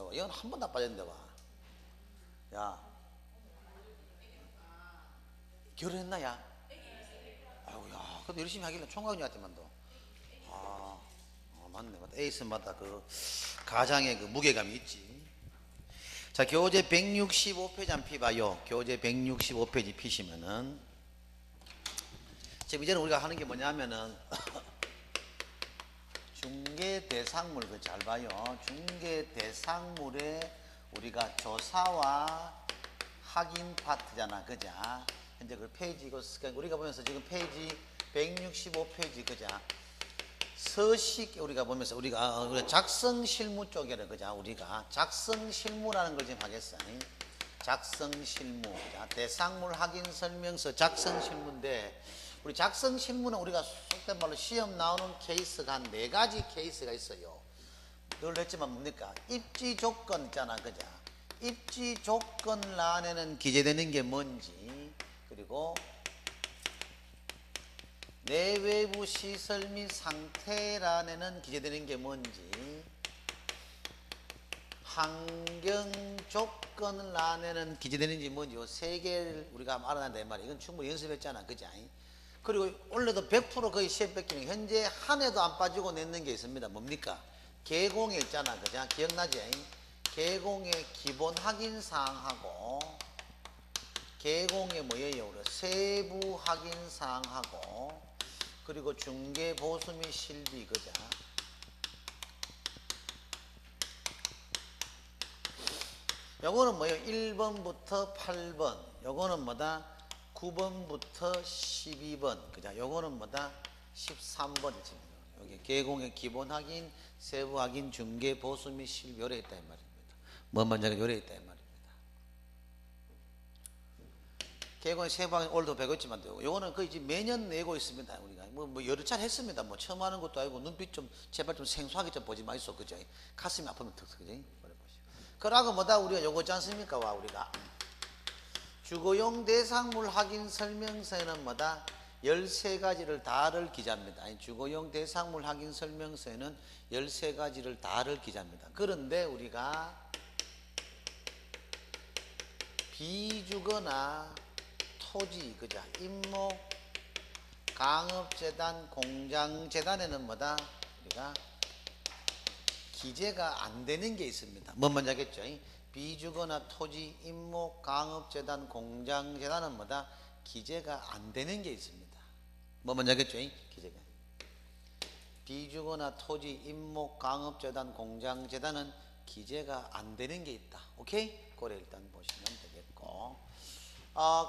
빠졌어. 이건 한 번도 안 빠졌는데 봐. 야, 결혼했나 야? 아이고 야, 그래도 열심히 하길래 총각녀한테만도. 아, 맞네, 맞다. 에이스마다 그 가장의 그 무게감이 있지. 자, 교재 165페이지 한 피봐요. 교재 165페이지 피시면은 지금 이제는 우리가 하는 게 뭐냐면은 중개대상물, 그 잘 봐요. 중개대상물에 우리가 조사와 확인 파트잖아, 그자? 현재 그 페이지, 우리가 보면서 지금 페이지 165페이지, 그자? 서식 우리가 보면서 우리가 작성 실무 쪽에는 그자? 우리가 작성 실무라는 걸 지금 하겠어. 작성 실무, 대상물 확인 설명서 작성 실무인데, 우리 작성 실무는 우리가 속된 말로 시험 나오는 케이스가 한 4가지 케이스가 있어요. 늘 했지만 뭡니까? 입지 조건 있잖아, 그자? 입지 조건란에는 기재되는 게 뭔지, 그리고 내외부 시설 및 상태란에는 기재되는 게 뭔지, 환경 조건란에는 기재되는지 뭔지, 요 3개를 우리가 알아낸다 이 말이야. 이건 충분히 연습했잖아, 그자? 그리고 원래도 100% 거의 시험 뺏기는 현재 한 해도 안 빠지고 냈는 게 있습니다. 뭡니까? 계공에 있잖아, 그죠? 기억나지? 계공의 기본 확인 사항하고, 계공의 뭐예요? 세부 확인 사항하고, 그리고 중개 보수 및 실비, 그죠? 요거는 뭐예요? 1번부터 8번. 요거는 뭐다? 9번부터 12번. 그죠? 요거는 뭐다? 13번이지. 여기 계공의 기본 확인, 세부 확인, 중개 보수 및 실비 요래 있다 이 말입니다. 뭔 말인지 요래 있다 이 말입니다. 계공의 세부 확인 올도 배웠지만 요거는 거의 지금 매년 내고 있습니다. 우리가 뭐 여러 차례 했습니다. 뭐 처음 하는 것도 아니고 눈빛 좀 제발 좀 생소하게 좀 보지 마이소, 그죠? 가슴이 아프면 턱, 그죠? 그러고 뭐다 우리가 요거 있지 않습니까? 와 우리가 주거용 대상물 확인 설명서에는 뭐다? 13가지를 다를 기재합니다. 주거용 대상물 확인 설명서에는 13가지를 다를 기재합니다. 그런데 우리가 비주거나 토지, 그자? 임목, 강업재단, 공장재단에는 뭐다? 우리가 기재가 안 되는 게 있습니다. 뭔 말인지 알겠죠? 비주거나 토지, 임목, 강업재단, 공장재단은 뭐다? 기재가 안 되는 게 있습니다. 뭔 말인지 알겠죠? 기재가. 비주거나 토지, 임목, 강업재단, 공장재단은 기재가 안 되는 게 있다. 오케이? 그래 일단 보시면 되겠고.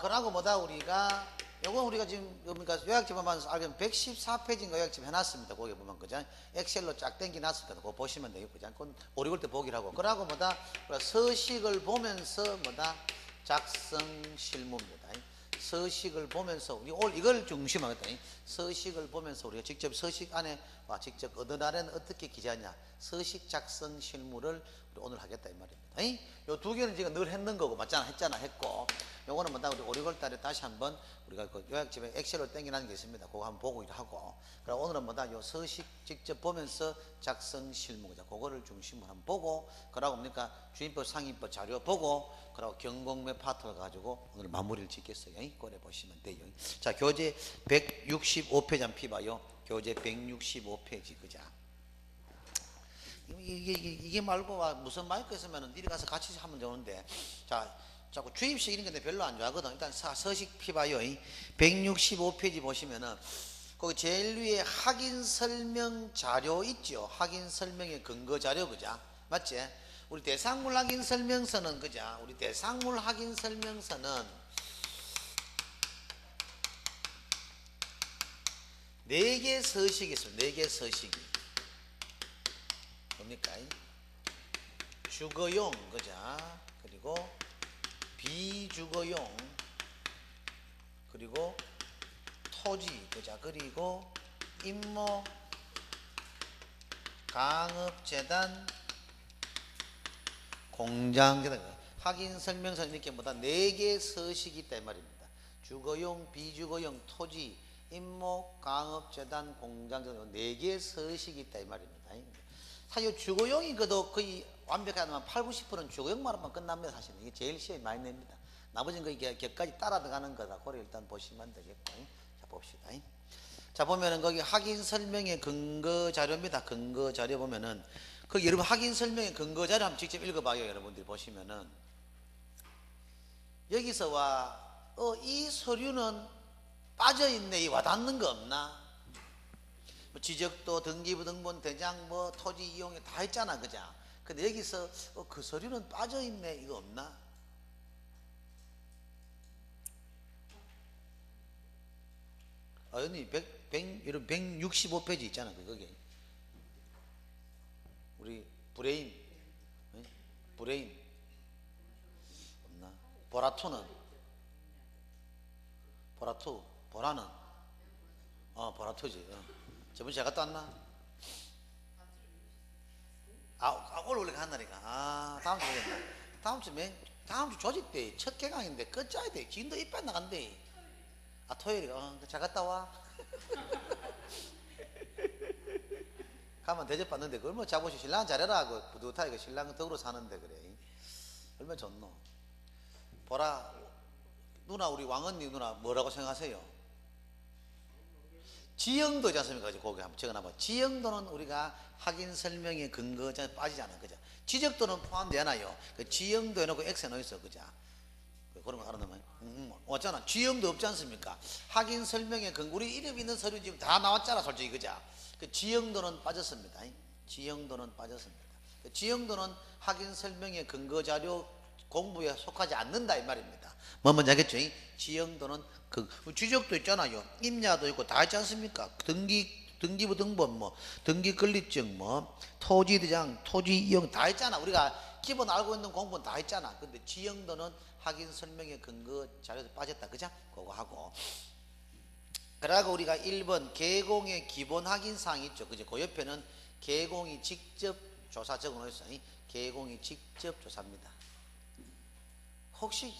그러고 뭐다 우리가 요건 우리가 지금 그러니까 요약집 한번 알면 114페이지인가 요약집 해놨습니다. 거기 보면 그죠? 엑셀로 쫙 당겨놨으니까 그거 보시면 되겠고, 그건 오리골 때 보기를 하고. 그러고 뭐다 서식을 보면서 뭐다 작성 실무입니다. 서식을 보면서 우리 오늘 이걸 중심하겠다. 서식을 보면서 우리가 직접 서식 안에 직접 어느 날에는 어떻게 기재하냐, 서식 작성 실무를 우리 오늘 하겠다 이 말입니다. 요 2개는 지금 늘 했는 거고 맞잖아, 했고, 요거는 뭐다 우리 오리골 달에 다시 한번 우리가 그 요약집에 엑셀로 땡겨놓은 게 있습니다. 그거 한번 보고 하고. 그럼 오늘은 뭐다 요 서식 직접 보면서 작성 실무자 그거를 중심으로 한번 보고, 그러고 뭡니까 주임법 상임법 자료 보고, 그러고 경공매 파트를 가지고 오늘 마무리를 짓겠어요. 꺼내 보시면 돼요. 자, 교재 165페이지 한번 피봐요. 교재 165페이지 그자. 이게 말고 무슨 마이크 있으면 이리 가서 같이 하면 되는데, 자 자꾸 주입식 이런 건데 별로 안 좋아하거든. 일단 서식 피봐요. 165페이지 보시면은 거기 제일 위에 확인 설명 자료 있죠. 확인 설명의 근거 자료, 그자? 맞지? 우리 대상물 확인 설명서는 그자? 우리 대상물 확인 설명서는 4개 서식이 있어요. 4개 서식이. 뭡니까? 주거용, 그자? 그리고 비주거용, 그리고 토지, 그자? 그리고 임목, 강업재단, 공장재단. 확인 설명서는 이렇게 뭐다 4개 서식이 있다 이 말입니다. 주거용, 비주거용, 토지, 임목, 강업재단, 공장재단 4개 서식이 있다 이 말입니다. 사실 주거용이 그도 거의 완벽하지만 8, 90%는 주거용만으로만 끝납니다. 사실은 이게 제일 시험이 많이 냅니다. 나머지는 거기 격까지 따라 들어가는 거다. 그걸 일단 보시면 되겠고. 자, 봅시다. 자, 보면은 거기 확인 설명의 근거 자료입니다. 근거 자료 보면은 그 여러분 확인 설명의 근거 자료 한번 직접 읽어봐요. 여러분들이 보시면은 여기서 이 서류는 빠져있네. 이 와닿는 거 없나? 뭐 지적도, 등기부 등본, 대장, 뭐 토지 이용에 다 있잖아, 그죠? 근데 여기서 그 서류는 빠져있네. 이거 없나? 여기 165페이지 있잖아, 거기. 우리 브레인 없나? 보라는 보라토지. 저번 주에 갔다 왔나? 오늘 간다니까. 다음 주 조직 때 첫 개강인데 끝자야 돼. 지금도 이빨 나간대. 토요일이가. 잘 갔다 와. 가면 대접받는데 그걸 뭐 자보시 신랑 잘해라 하고 뿌듯하게 신랑 덕으로 사는데 그래. 얼마나 좋노. 보라 누나, 우리 왕언니 누나 뭐라고 생각하세요? 지형도지 않습니까? 거기 한번 적어놔봐. 지형도는 우리가 확인 설명의 근거자에 빠지잖아, 그죠? 지적도는 포함되나요? 그 지형도 해놓고 X 해놓있어, 그죠? 그런 거 알아놓으면 왔잖아. 지형도 없지 않습니까? 확인 설명의 근거, 우리 이름 있는 서류 지금 다 나왔잖아, 솔직히, 그죠? 그 지형도는 빠졌습니다. 지형도는 빠졌습니다. 그 지형도는 확인 설명의 근거 자료 공부에 속하지 않는다 이 말입니다. 뭐 뭔지 알겠죠? 지형도는 지적도 있잖아요. 임야도 있고 다 있지 않습니까? 등기부 등본, 뭐 등기 권리증, 뭐 토지 대장, 토지 이용 다 있잖아. 우리가 기본 알고 있는 공부는 다 있잖아. 근데 지형도는 확인 설명의 근거 자료에서 빠졌다, 그죠? 그거 하고. 그러고 우리가 1번 개공의 기본 확인 사항이 있죠, 그죠? 그 옆에는 개공이 직접 조사 적어놓았어요. 개공이 직접 조사입니다. 혹시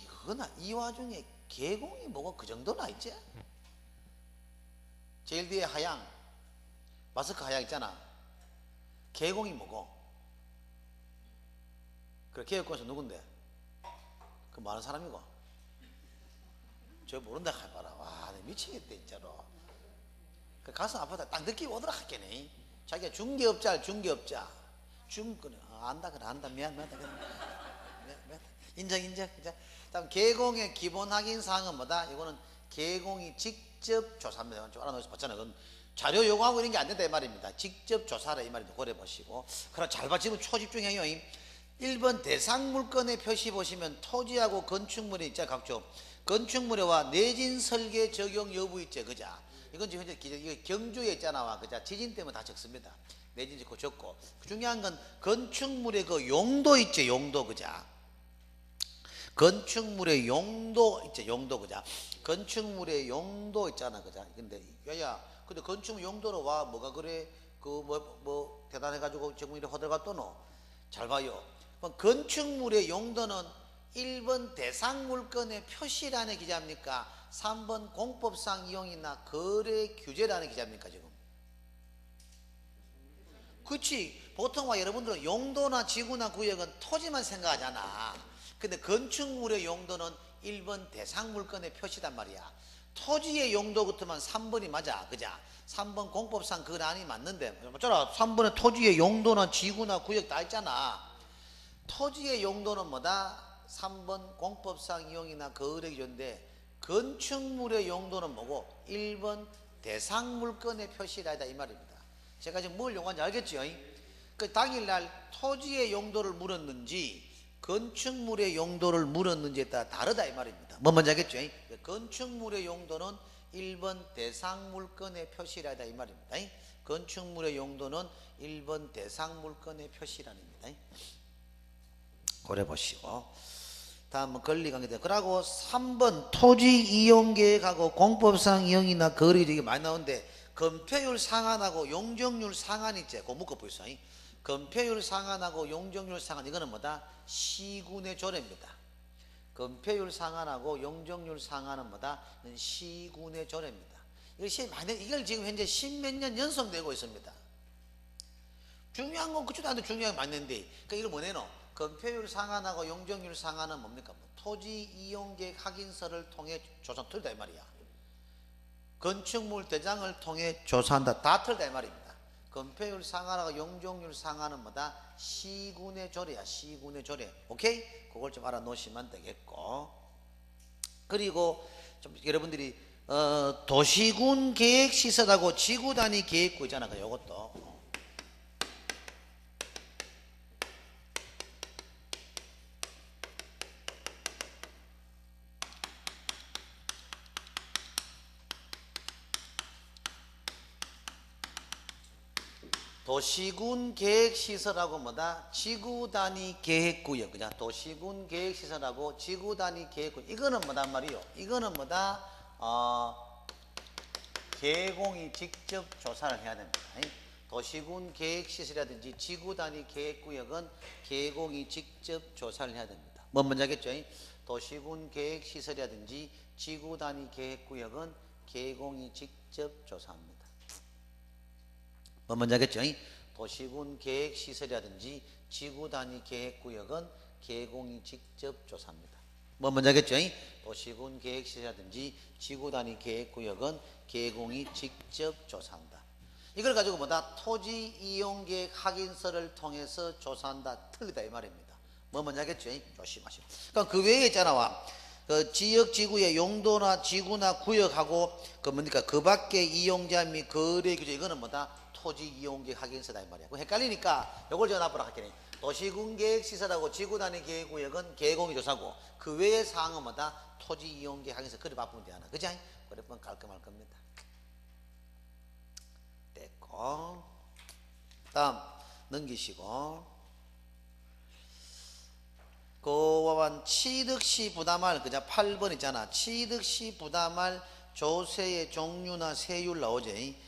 이 와중에 개공이 뭐고 그 정도나 있지? 제일 뒤에 하양, 마스크 하양 있잖아. 개공이 뭐고? 그래, 개혁권에서 누군데? 그 많은 사람이고. 저 모른다 해봐라. 와, 미치겠다 진짜로. 그 가슴 아프다 딱 느끼고 오더라 했겠네. 자기가 중개업자. 안다 그래, 안다. 미안하다. 인정. 다음 개공의 기본 확인 사항은 뭐다? 이거는 개공이 직접 조사입니다. 좀 알아놓으셔서 봤잖아요. 그건 자료 요구하고 이런 게 안 된다 이 말입니다. 직접 조사라 이 말입니다. 고려 보시고. 그럼 잘 봐. 지금 초집중해요. 1번 대상 물건의 표시 보시면 토지하고 건축물이 있죠, 각종. 건축물에와 내진 설계 적용 여부 있죠, 그자? 이건 지금 현재 이거 경주에 있잖아, 그자? 지진 때문에 다 적습니다. 내진 짓고 적고. 중요한 건 건축물의 그 용도 있죠, 용도, 그자? 건축물의 용도 있죠, 용도, 그자? 건축물의 용도 있잖아, 그자? 근데 근데 건축물 용도로 와 뭐가 그래? 뭐 대단해가지고 정문이 허들가 떠노? 잘 봐요. 그럼 건축물의 용도는 1번 대상 물건의 표시란의 기자입니까? 3번 공법상 이용이나 거래 규제란의 기자입니까, 지금? 그렇지. 보통 여러분들은 용도나 지구나 구역은 토지만 생각하잖아. 근데 건축물의 용도는 1번 대상 물건의 표시단 말이야. 토지의 용도부터만 3번이 맞아, 그자? 3번 공법상 그 란이 맞는데, 어쩌라? 3번에 토지의 용도나 지구나 구역 다 있잖아. 토지의 용도는 뭐다? 3번 공법상 이용이나 거래 규제인데, 건축물의 용도는 뭐고? 1번 대상 물건의 표시라다 이 말입니다. 제가 지금 뭘 용어인지 알겠죠? 그 당일날 토지의 용도를 물었는지 건축물의 용도를 물었는지에 따라 다르다 이 말입니다. 뭐 뭔지 알겠죠? 건축물의 용도는 1번 대상 물건의 표시라다 이 말입니다. 건축물의 용도는 1번 대상 물건의 표시란입니다. 고려 보시고. 다음은 권리관계대. 그러고 3번 토지 이용 계획하고 공법상 이용이나 거래 이게 많이 나오는데, 건폐율 상한하고 용적률 상한 있지? 그거 묶어보세요. 건폐율 상한하고 용적률 상한, 이거는 뭐다? 시군의 조례입니다. 건폐율 상한하고 용적률 상한은 뭐다? 시군의 조례입니다. 이걸 지금 현재 십몇 년 연속되고 있습니다. 중요한 건 그쪽도 안돼 중요한 게 맞는데 그러니까 이걸 뭐내노? 건폐율 상한하고 용적률 상한은 뭡니까? 뭐 토지 이용 계획 확인서를 통해 조사 틀다 이 말이야. 건축물 대장을 통해 조사한다 다 틀다 이 말입니다. 건폐율 상한하고 용적률 상한은 뭐다? 시군의 조례야. 시군의 조례. 오케이? 그걸 좀 알아놓으시면 되겠고, 그리고 좀 여러분들이 도시군 계획 시설하고 지구 단위 계획구 있잖아. 요것도 도시군 계획시설하고 뭐다? 지구단위 계획구역. 그냥 도시군 계획시설하고 지구단위 계획구역. 이거는 뭐단 말이요? 이거는 뭐다? 계공이 직접 조사를 해야 됩니다. 도시군 계획시설이라든지 지구단위 계획구역은 계공이 직접 조사를 해야 됩니다. 뭔 뭔지 알겠죠? 도시군 계획시설이라든지 지구단위 계획구역은 계공이 직접 조사합니다. 뭔지 알겠죠? 도시군 계획시설이라든지 지구단위 계획구역은 계공이 직접 조사합니다. 뭔지 알겠죠? 도시군 계획시설이라든지 지구단위 계획구역은 계공이 직접 조사한다. 이걸 가지고 뭐다? 토지 이용계획 확인서를 통해서 조사한다. 틀리다 이 말입니다. 뭔지 알겠죠? 조심하시고. 그러니까 그 외에 있잖아. 그 지역 지구의 용도나 지구나 구역하고 그 뭡니까? 그 밖의 이용자 및 거래 규제 이거는 뭐다? 토지 이용계획 확인서다 이 말이야. 헷갈리니까 요걸 제가 앞으로 할게요. 도시군 계획 시설하고 지구단위 계획구역은 계공이 조사고 그 외의 사항은 뭐다? 토지 이용계획 확인서. 그래 바꾸면 되잖아. 그지? 그래 보면 깔끔할 겁니다. 됐고, 다음 넘기시고, 그와만 취득시 부담할 그자 8번 있잖아. 취득시 부담할 조세의 종류나 세율 나오지.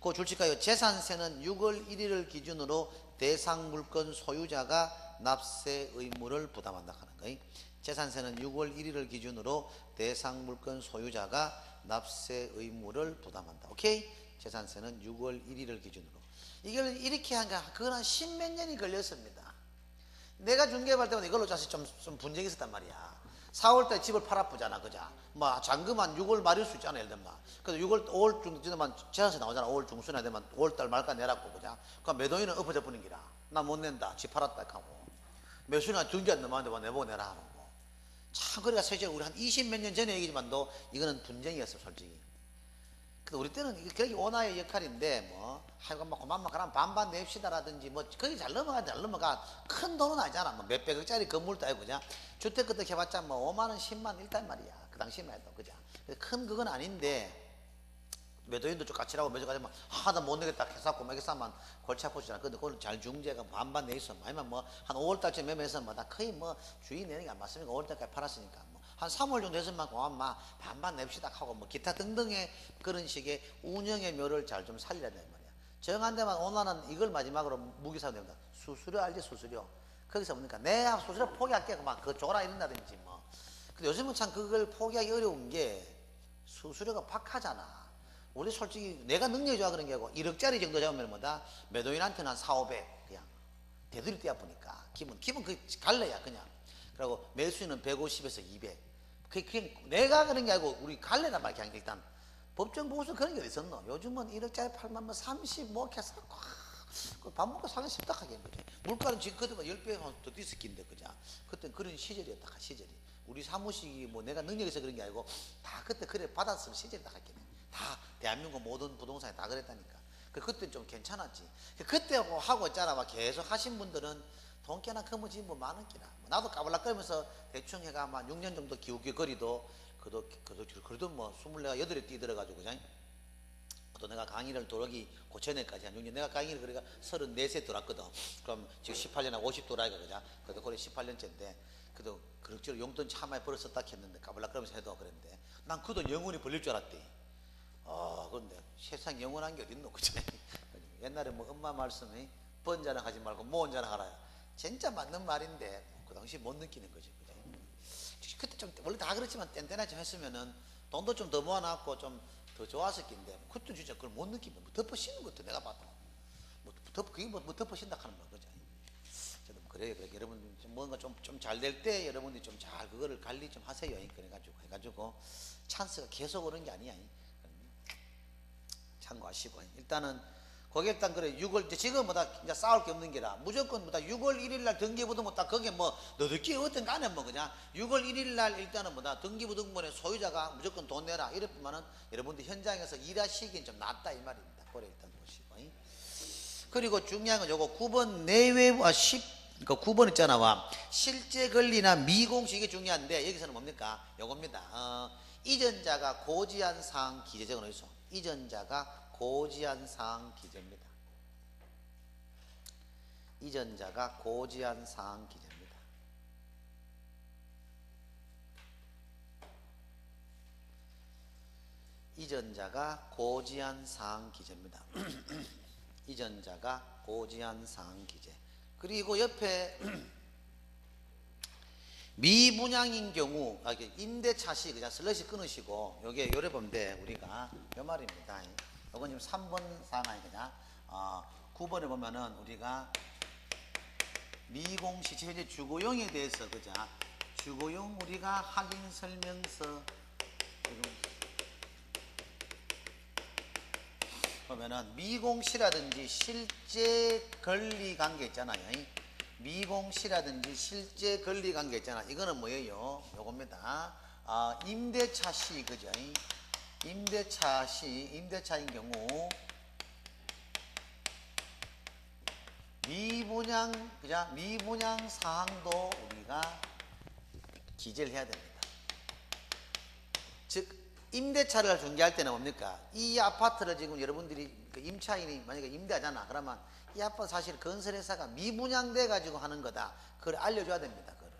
그 줄칠까요? 재산세는 6월 1일을 기준으로 대상 물건 소유자가 납세 의무를 부담한다 하는 거예요. 재산세는 6월 1일을 기준으로 대상 물건 소유자가 납세 의무를 부담한다. 오케이? 재산세는 6월 1일을 기준으로. 이걸 이렇게 한가 그건 한 10몇 년이 걸렸습니다. 내가 중개할 때는 이걸로 사실 좀 분쟁이 있었단 말이야. 4월달에 집을 팔아보잖아, 그자. 뭐 잔금 한 6월 말일 수 있잖아, 예를 들면. 그래서 6월, 5월 중순에만 재산세 나오잖아. 5월 중순에 되면 5월달 말까 내라고, 그자. 그럼 매도인은 엎어져 버린 기라. 나 못 낸다. 집 팔았다 하고. 매수인은 등기 안 넘었는데 뭐 내보고 내라 하는 거. 참, 그러니까 사실 우리 한 20 몇 년 전에 얘기지만도 이거는 분쟁이었어, 솔직히. 근데 우리 때는 이게 그게 원화의 역할인데 뭐 하여간 뭐 그만만 가라면 반반 냅시다라든지 뭐 거기 잘 넘어가 큰 돈은 아니잖아. 뭐 몇백억짜리 건물도 아니고 그냥 주택 그때 해봤자 뭐 5만 원 10만 원 일단 말이야. 그 당시만 해도 그죠. 큰 그건 아닌데 매도인도 좀 까칠하고 매도까지 막 하다 못 내겠다 해갖고 막 싸면 골치 아프잖아. 근데 그걸 잘 중재가 반반 내 있어. 아니면 뭐 한 5월달쯤 매매해서 뭐 다 거의 뭐 주인 내는 게 안 맞습니까? 5월달까지 팔았으니까. 한 3월 정도 했으면 막 반반 냅시다 하고 뭐 기타 등등의 그런 식의 운영의 묘를 잘 좀 살려야 되는 말이야. 정한 데만 오나는 이걸 마지막으로 무기사면 됩니다. 수수료 알지? 수수료. 거기서 뭡니까? 내가 수수료 포기할게. 막 그거 줘라 이런다든지 뭐. 근데 요즘은 참 그걸 포기하기 어려운 게 수수료가 박하잖아. 우리 솔직히 내가 능력이 좋아 그런 게 아니고 1억짜리 정도 잡으면 뭐다? 매도인한테는 한 4, 500 그냥 대들이 떼어 보니까 기분 그 갈래야 그냥. 그리고 매수인은 150에서 200. 그냥 내가 그런 게 아니고 우리 갈래란 말이야. 그냥 일단 법정 보고서 그런 게 어디 있었노? 요즘은 1억짜리 팔면 뭐 30 뭐 이렇게 사고 밥 먹고 사기 쉽다 하겠는 거지. 물가는 지금 그때보다 10배 더 뒤스킨데 그죠? 그때 그런 시절이었다. 시절이 우리 사무실이 뭐 내가 능력이 있어 그런 게 아니고 다 그때 그래 받았으면 시절이다 하겠네. 다 대한민국 모든 부동산이 다 그랬다니까. 그때 좀 괜찮았지. 그때 하고 있잖아. 막 계속 하신 분들은 돈 꽤나 커머지 뭐 많은 끼나. 나도 까불락거리면서 대충 해가 한 6년 정도 기웃기웃거리도 그래도 뭐 24, 8에 뛰들어가지고 그냥. 또 내가 강의를 돌아기 고천에까지 한 6년 내가 강의를 그러니까 34세 돌았거든. 그럼 지금 18년하고 50 돌아이가 그자. 그래도 거의 18년째인데 그래도 그럭저럭 용돈 참 많이 벌었었다 했는데 까불락거리면서 해도 그랬는데 난 그도 영원히 벌릴 줄 알았대. 그런데 세상 영원한 게 어딨노, 그치? 옛날에 뭐 엄마 말씀이 번 자랑하지 말고 모은 자랑하라. 진짜 맞는 말인데 그 당시 못 느끼는 거지, 그치? 그때 좀 원래 다 그렇지만 뗀뗀하게 좀 했으면은 돈도 좀 더 모아놨고 좀 더 좋았을 텐데 그때 진짜 그걸 못 느끼면 뭐 덮어씌는 것도 내가 봐도 뭐 그게 뭐 덮어신다 하는 거 그죠? 저도 그래요. 그러니까 여러분 뭔가 좀 잘 될 때 여러분들이 좀 잘 그거를 관리 좀 하세요. 그래가지고 찬스가 계속 오는 게 아니야. 참고하시고 일단은 거기 일단 그래 6월 지금 이제 싸울 게 없는 게라 무조건 6월 1일 날 등기부등본 딱 거기에 너들끼리 어떤 간에 그냥 6월 1일 날 일단은 등기부등본의 소유자가 무조건 돈 내라 이랬지만은 여러분들 현장에서 일하시기엔 좀 낫다 이 말입니다. 그래 일단 보시고 그리고 중요한 건 요거 9번 내외부 9번 있잖아 와 실제 권리나 미공시 이게 중요한데 여기서는 뭡니까 요겁니다. 이전자가 고지한 사항 기재적은 어디서 이전자가 고지한 사항 기재입니다. 이전자가 고지한 사항 기재입니다. 이전자가 고지한 사항 기재입니다. 이전자가 고지한 사항 기재. 그리고 옆에 미분양인 경우 임대차 시 그냥 슬러시 끊으시고 요래 보면 돼 우리가 요 말입니다. 요건 지금 3번 사항이 그냥 9번에 보면은 우리가 미공시 현재 주거용에 대해서 그죠? 주거용 우리가 확인 설명서 보면은 미공시라든지 실제 권리 관계 있잖아요. 미공시라든지 실제 권리 관계 있잖아. 이거는 뭐예요? 요겁니다. 임대차 시 그죠? 임대차인 경우 미분양 사항도 우리가 기재를 해야 됩니다. 즉 임대차를 중개할 때는 뭡니까? 이 아파트를 지금 여러분들이 임차인이 만약에 임대하잖아. 그러면 이 아파트 사실 건설회사가 미분양돼 가지고 하는 거다. 그걸 알려줘야 됩니다. 그걸.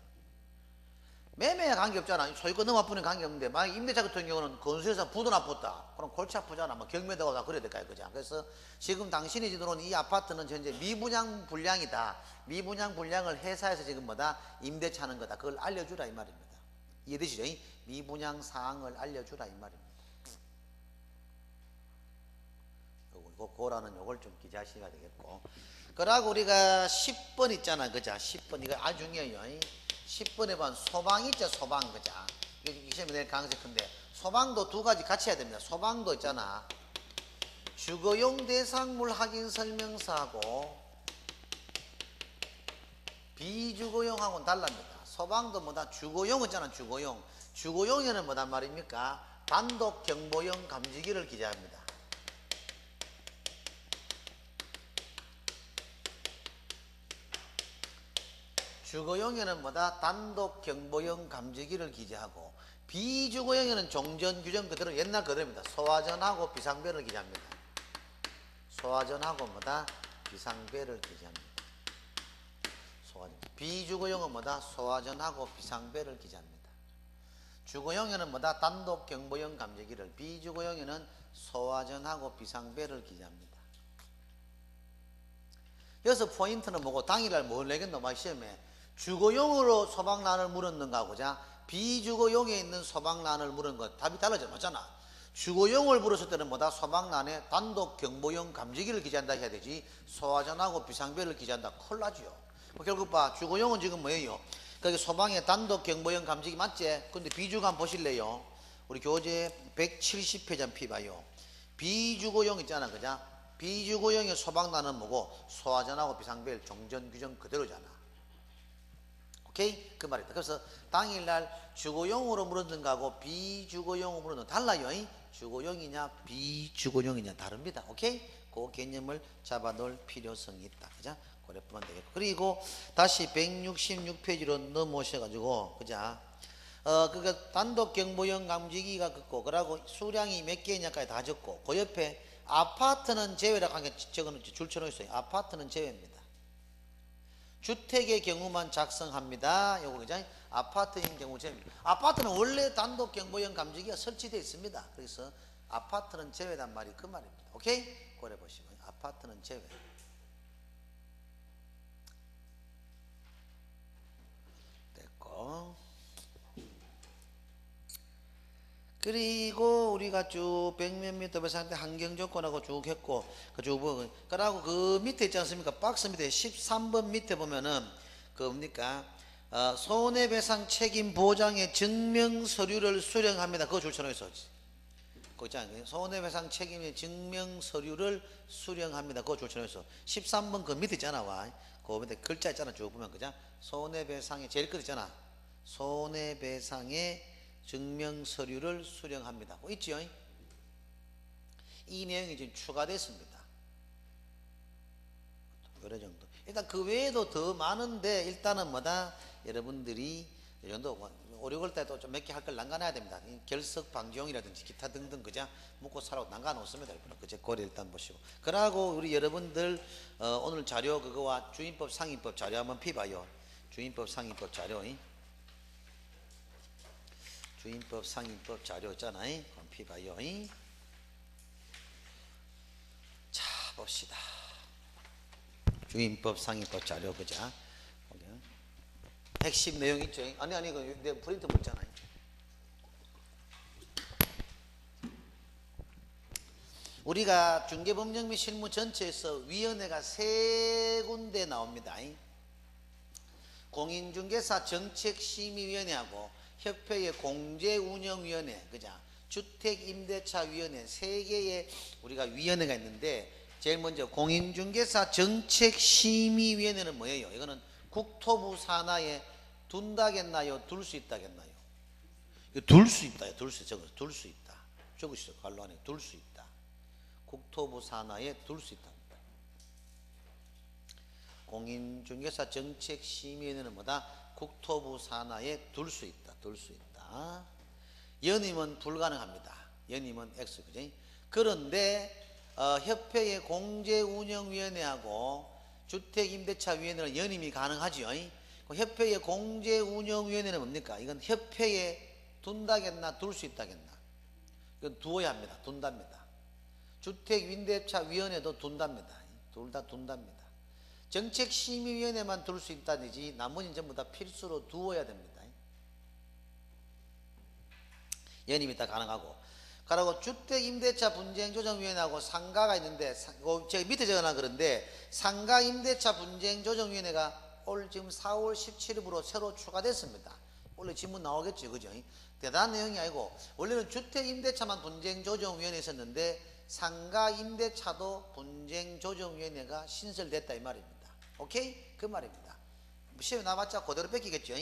매매에 관계없잖아. 소유권 넘어뿐에 관계없는데 만약 임대차 같은 경우는 건설회사 부도 나빴다. 그럼 골치 아프잖아. 경매도 하고 그래야 될까요? 그죠? 그래서 지금 당신이 들어온 이 아파트는 현재 미분양 분량이다. 미분양 분량을 회사에서 지금 임대차 하는 거다. 그걸 알려주라 이 말입니다. 이해되시죠? 미분양 사항을 알려주라 이 말입니다. 그거라는 요걸 좀 기재하셔야 되겠고. 그러고 우리가 10번 있잖아. 그죠? 10번 이거 아주 중요해요. 10번에 보면 소방 있죠. 소방 그죠? 이 시험에 낼 가능성이 큰데 소방도 두 가지 같이 해야 됩니다. 소방도 있잖아. 주거용 대상물 확인 설명서하고 비주거용하고는 달랍니다. 소방도 주거용 있잖아. 주거용에는 뭐단 말입니까? 단독 경보용 감지기를 기재합니다. 주거용에는 단독 경보용 감지기를 기재하고 비주거용에는 종전 규정 그대로 옛날 그대로입니다. 소화전하고 비상배를 기재합니다. 소화전하고 비상배를 기재합니다. 비주거용은 소화전하고 비상배를 기재합니다. 주거용에는 단독 경보용 감지기를 비주거용에는 소화전하고 비상배를 기재합니다. 여기서 포인트는 뭐고 당일날 뭘 내겠노? 시험에 주거용으로 소방난을 물었는가 보자. 비주거용에 있는 소방난을 물은 것 답이 달라져 맞잖아. 주거용을 물었을 때는 소방난에 단독 경보용 감지기를 기재한다 해야 되지. 소화전하고 비상배를 기재한다. 큰일 나죠. 결국 주거용은 지금 뭐예요? 거기 소방에 단독 경보용 감지기 맞지? 근데 비주거 한번 보실래요? 우리 교재 170페이지 피봐요. 비주거용 있잖아, 그죠? 비주거용의 소방난은 뭐고? 소화전하고 비상벨 종전 규정 그대로잖아. 오케이? 그 말이다. 그래서 당일날 주거용으로 물었는가 하고 비주거용으로 물었는 달라요. 주거용이냐 비주거용이냐 다릅니다. 오케이? 그 개념을 잡아 놓을 필요성이 있다. 그죠? 그래 보면 되겠고. 그리고 다시 166페이지로 넘어오셔가지고, 그자? 그니까 단독 경보용 감지기가 긋고, 그러고 수량이 몇 개냐까지 다 적고, 그 옆에 아파트는 제외라고 한 게 적어놓은 줄쳐놓고 있어요. 아파트는 제외입니다. 주택의 경우만 작성합니다. 요거 그죠? 아파트인 경우 제외입니다. 아파트는 원래 단독 경보용 감지기가 설치되어 있습니다. 그래서 아파트는 제외단 말이 그 말입니다. 오케이? 그래 보시면 아파트는 제외. 됐고. 그리고 우리가 쭉 100몇 미터 배상때 환경 조건하고 쭉 했고 그러고 그 밑에 있지 않습니까? 박스 밑에 13번 밑에 보면은 그 뭡니까? 손해배상 책임 보장의 증명 서류를 수령합니다. 그거 줄쳐놓으셔. 그거 있잖아요. 손해배상 책임의 증명 서류를 수령합니다. 그거 줄쳐놓으셔. 13번 그 밑에 있잖아. 와. 그 밑에 글자 있잖아. 쭉 보면 그죠? 손해배상의 제일 끝 있잖아. 손해배상의 증명 서류를 수령합니다. 있죠? 이 내용이 지금 추가됐습니다. 여러 정도. 일단 그 외에도 더 많은데 일단은 뭐다? 여러분들이 이 정도 5, 6월 때도 좀 몇 개 할 걸 난간해야 됩니다. 결석 방지용이라든지 기타 등등 그죠? 묵고 살아고 난간 없습니다. 그제 고려 일단 보시고. 그러고 우리 여러분들 오늘 자료 그거와 주임법 상임법 자료 한번 피봐요. 주임법 상임법 자료. 주임법 상임법 자료 있잖아요. 그럼 피봐요. 자 봅시다. 주임법 상임법 자료 그자. 핵심 내용 있죠. 아니 내 프린트 묻잖아요. 우리가 중개법령 및 실무 전체에서 위원회가 3군데 나옵니다. 공인중개사 정책심의위원회하고 협회의 공제운영위원회, 그죠? 주택임대차위원회 3개의 우리가 위원회가 있는데 제일 먼저 공인중개사 정책심의위원회는 뭐예요? 이거는 국토부 산하에 둔다겠나요? 둘 수 있다겠나요? 이거 둘 수 있다. 둘 수 있다. 적으시죠. 갈로 안에 둘 수 있다. 국토부 산하에 둘 수 있답니다. 공인중개사 정책심의위원회는 뭐다? 국토부 산하에 둘 수 있다. 둘 수 있다. 연임은 불가능합니다. 연임은 X, 그지? 그런데 협회의 공제운영위원회하고 주택임대차위원회는 연임이 가능하죠. 협회의 공제운영위원회는 뭡니까? 이건 협회에 둔다겠나 둘 수 있다겠나? 이건 두어야 합니다. 둔답니다. 주택임대차위원회도 둔답니다. 둘 다 둔답니다. 정책심의위원회만 둘 수 있다든지 나머지는 전부 다 필수로 두어야 됩니다. 연임이 다 가능하고. 그리고 주택임대차 분쟁조정위원회하고 상가가 있는데 제가 밑에 적어놔 그런데 상가임대차 분쟁조정위원회가 올 지금 4월 17일부로 새로 추가됐습니다. 원래 지문 나오겠죠, 그죠? 대단한 내용이 아니고 원래는 주택임대차만 분쟁조정위원회 있었는데 상가임대차도 분쟁조정위원회가 신설됐다 이 말입니다. 오케이? 그 말입니다. 시험에 나왔자 그대로 뺏기겠죠.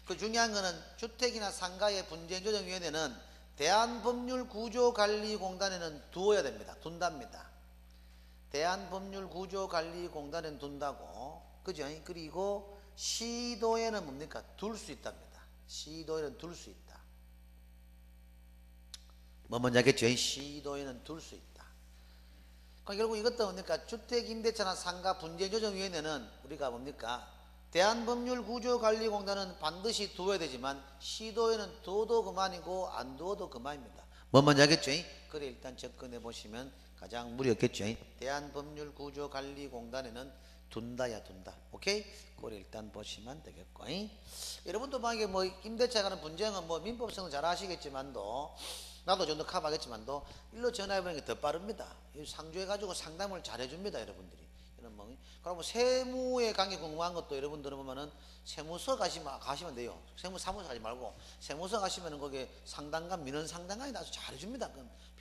그 중요한 거는 주택이나 상가의 분쟁조정위원회는 대한법률구조관리공단에는 두어야 됩니다. 둔답니다. 대한법률구조관리공단에는 둔다고. 그죠? 그리고 시도에는 뭡니까? 둘 수 있답니다. 시도에는 둘 수 있다. 뭐 먼저 하겠죠? 시도에는 둘 수 있다. 그러니까 결국 이것도 뭡니까? 주택임대차나 상가 분쟁조정위원회는 우리가 뭡니까? 대한법률구조관리공단은 반드시 두어야 되지만 시도에는 두어도 그만이고 안 두어도 그만입니다. 뭐 먼저 하겠죠? 그래 일단 접근해 보시면 가장 무리 없겠죠? 대한법률구조관리공단에는 둔다야 둔다. 오케이? 그래 일단 보시면 되겠고. 여러분도 만약에 뭐 임대차에 관한 분쟁은 뭐 민법성은 잘 아시겠지만도 나도 좀 더 커버하겠지만도 일로 전화해보는 게 더 빠릅니다. 상주해가지고 상담을 잘 해줍니다. 여러분들이. 그럼 세무에 관계 궁금한 것도 여러분들은 보면은 세무서 가시면 돼요. 세무사무소 가지 말고 세무서 가시면은 거기에 상담관, 민원 상담관이 나서 잘해줍니다.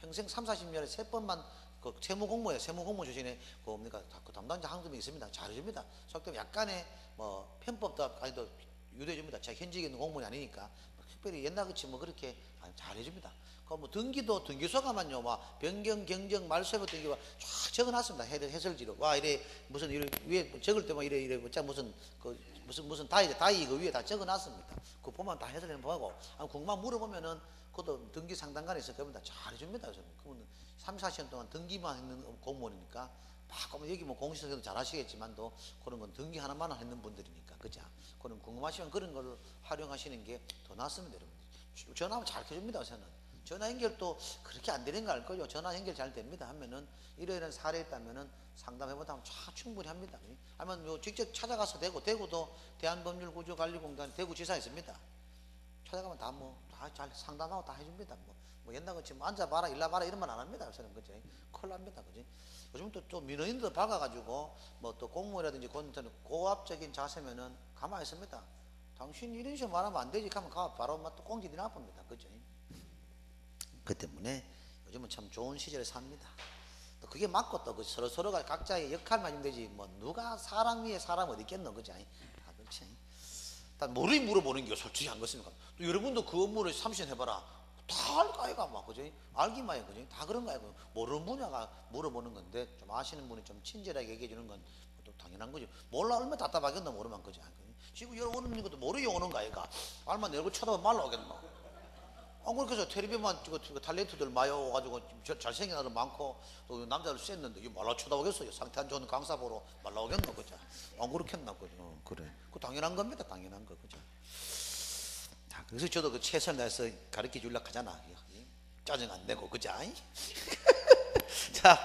평생 3, 40년에 3번만 그 세무공모에 세무공모 주신에 그 뭡니까 그 담당자 한 분이 있습니다. 잘해줍니다. 속되면 약간의 뭐 편법도 아직도 유도해줍니다. 제가 현직에 있는 공무원이 아니니까 특별히 옛날같이 뭐 그렇게 잘해줍니다. 그 뭐 등기도 등기소 가만요, 막 변경, 경정, 말소부 등기와 쫙 적어놨습니다. 해설지로 와 이래 무슨 이래 위에 적을 때만 이래 무슨 다이 그 위에 다 적어놨습니다. 그거 보면 다 해설해 보고 궁금한 물어보면은 그것도 등기 상담관에서 그러면 다 잘해줍니다. 그러면 3, 4시간 동안 등기만 했는 공무원이니까 막 여기 뭐 공시설계도 잘 하시겠지만도 그런 건 등기 하나만 했는 분들이니까 그죠? 그럼 궁금하시면 그런 걸 활용하시는 게 더 낫습니다, 여러분. 전화하면 잘 해줍니다, 저는. 전화 연결도 그렇게 안 되는 거 알 거죠. 전화 연결 잘 됩니다 하면은 이런 사례 있다면은 상담해보다 충분히 합니다. 아니면 뭐 직접 찾아가서 대구도 대한법률구조관리공단 대구지사 있습니다. 찾아가면 다 잘 상담하고 다 해줍니다. 뭐 옛날 같이 앉아봐라 일나봐라 이런 말 안 합니다. 요새는 그지? 큰일 납니다. 그지? 요즘 또 민원인도 박아가지고 뭐 또 공무원이라든지 그런 고압적인 자세면은 가만히 있습니다. 당신 이런 식으로 말하면 안 되지 하면 바로 또 공지들이 나쁩니다. 그죠? 그 때문에 요즘은 참 좋은 시절에 삽니다. 또 그게 맞고 또 서로가 각자의 역할만 하면 되지 뭐 누가 사람 위에 사람 어디 있겠노. 그지? 다 그렇지. 뭐를 물어보는 게 솔직히 한 것입니까? 또 여러분도 그 업무를 30년 해봐라. 다 알까이가 막 그죠? 알기만 해 그죠? 다 그런 거야. 모르는 분야가 물어보는 건데 좀 아시는 분이 좀 친절하게 얘기해 주는 건 또 당연한 거죠. 몰라 얼마나 답답하겠노 모르면 그죠? 지금 여러분 오는 것도 모르게 오는 거 아이가? 알만 내 얼굴 쳐다보면 말라 오겠노. 그렇게 해서 텔레비만 탤런트들 많이 오가지고 잘생긴 아들 많고 또 남자들 쎘는데 이거 말라 쳐다보겠어요. 상태 안 좋은 강사 보러 말라 오겠노 그죠? 안 그렇겠나 그죠? 그래. 그 당연한 겁니다. 당연한 거 그죠? 자, 그래서 저도 그 최선을 다해서 가르쳐 주려고 하잖아. 짜증 안 내고 그죠? 자,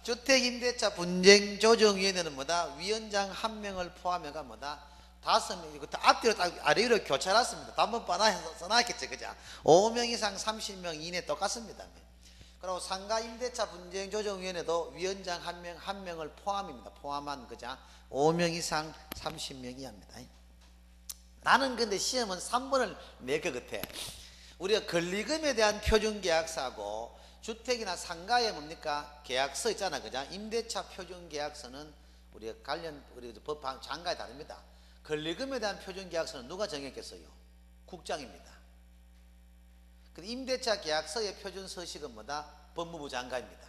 주택임대차 분쟁조정위원회는 뭐다? 위원장 1명을 포함해가 뭐다? 5명, 이거 앞뒤로 딱 아래 위로 교차놨습니다. 단번판 해서 써놨겠죠, 그죠? 5명 이상 30명 이내 똑같습니다. 그리고 상가임대차 분쟁조정위원회도 위원장 1명을 포함입니다. 포함한, 그죠? 5명 이상 30명 이하입니다. 나는 근데 시험은 3번을 낼 것 같아. 우리가 권리금에 대한 표준계약서하고 주택이나 상가에 뭡니까? 계약서 있잖아, 그죠? 임대차 표준계약서는 우리가 우리 법 장가에 다릅니다. 권리금에 대한 표준계약서는 누가 정했겠어요? 국장입니다. 근데 임대차 계약서의 표준서식은 뭐다? 법무부 장관입니다.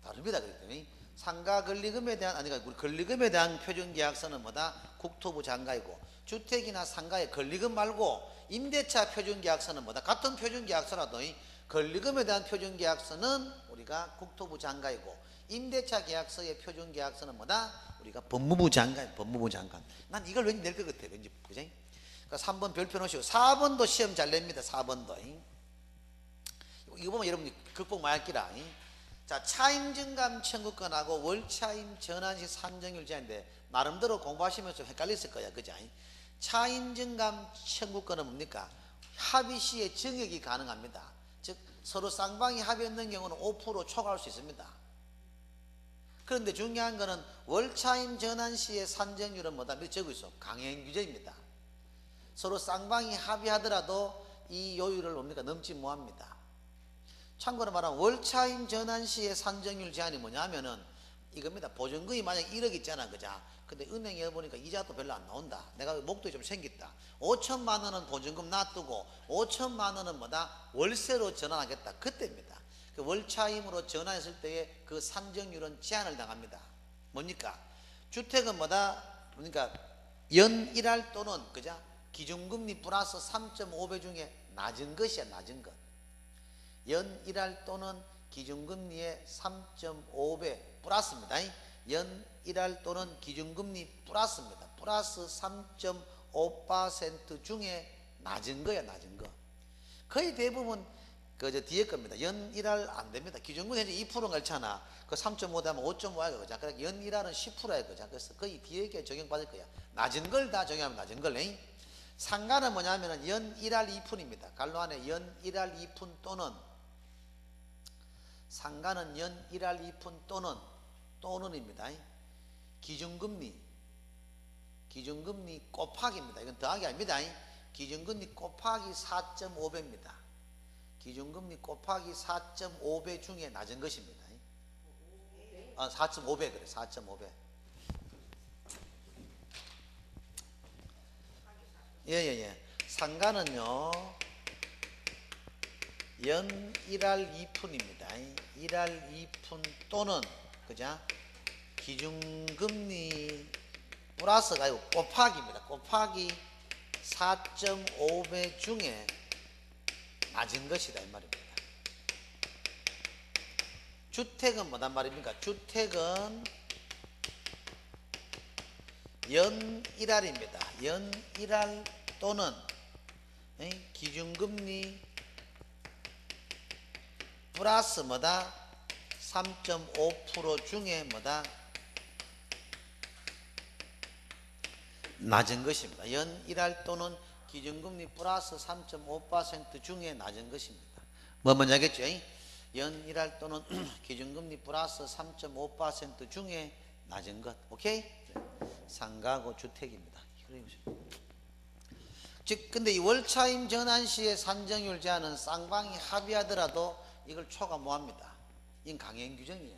다릅니다. 그랬더니 상가 권리금에 대한 우리 권리금에 대한 표준계약서는 뭐다? 국토부 장관이고 주택이나 상가의 권리금 말고 임대차 표준계약서는 뭐다? 같은 표준계약서라도 권리금에 대한 표준계약서는 우리가 국토부 장관이고 임대차 계약서의 표준계약서는 뭐다? 우리가 법무부 장관. 난 이걸 왠지 낼 것 같아. 왠지 그지? 그러니까 3번 별표 놓으시고 4번도 시험 잘 냅니다. 4번도. 이거 보면 여러분이 극복 많이 할기라. 자, 차임 증감 청구권하고 월차임 전환시 산정일 제한인데 나름대로 공부하시면서 헷갈렸을 거야. 그죠? 차임 증감 청구권은 뭡니까? 합의 시에 증액이 가능합니다. 즉 서로 쌍방이 합의했는 경우는 5% 초과할 수 있습니다. 그런데 중요한 거는 월차임 전환 시의 산정률은 뭐다? 밑에 적고 있어. 강행 규제입니다. 서로 쌍방이 합의하더라도 이 요율을 뭡니까? 넘지 못합니다. 참고로 말하면 월차임 전환 시의 산정률 제한이 뭐냐면은 이겁니다. 보증금이 만약 1억 있잖아, 그죠? 근데 은행에 보니까 이자도 별로 안 나온다. 내가 목돈이 좀 생겼다. 5천만 원은 보증금 놔두고 5천만 원은 뭐다? 월세로 전환하겠다. 그때입니다. 그 월차임으로 전환했을 때의 그 산정률은 제한을 당합니다. 뭡니까? 주택은 뭐다? 그러니까 연 1할 또는 그죠? 기준금리 플러스 3.5배 중에 낮은 것이야. 낮은 것. 연 1할 또는 기준금리의 3.5배 플러스입니다. 연 1할 또는 기준금리 플러스입니다. 플러스 3.5% 중에 낮은 거야. 낮은 거. 거의 대부분 그저 뒤에 겁니다. 연 1할 안 됩니다. 기준금리 현재 2%가 그렇잖아. 그 3.5 되면 5.5야 그죠? 그러니까 연 1할은 10%야 그죠? 그래서 거의 뒤에 게 적용받을 거야. 낮은 걸 다 적용하면 낮은 걸. 상가는 뭐냐면은 연 1할 2푼입니다. 갈로 안에 연 1할 2푼 또는 상가는 연 1할 2푼 또는입니다. 기준금리 곱하기입니다. 이건 더하기 아닙니다. 기준금리 곱하기 4.5배입니다. 기준금리 곱하기 4.5배 중에 낮은 것입니다. 4.5배 그래. 4.5배. 예. 상가는요 연 1할 2푼입니다. 1할 2푼 또는 그죠? 기준금리 플러스가 아니고 곱하기입니다. 곱하기 4.5배 중에 낮은 것이다 이 말입니다. 주택은 뭐단 말입니까? 주택은 연 1할입니다. 연 1할 또는 기준금리 플러스 뭐다? 3.5% 중에 뭐다? 낮은 것입니다. 연 1할 또는 기준금리 플러스 3.5% 중에 낮은 것입니다. 뭐 먼저 하겠죠? 연일할 또는 기준금리 플러스 3.5% 중에 낮은 것. 오케이? 상가고 주택입니다. 즉 근데 이 월차임 전환 시의 산정률 제한은 쌍방이 합의하더라도 이걸 초과 못합니다. 이건 강행 규정이야.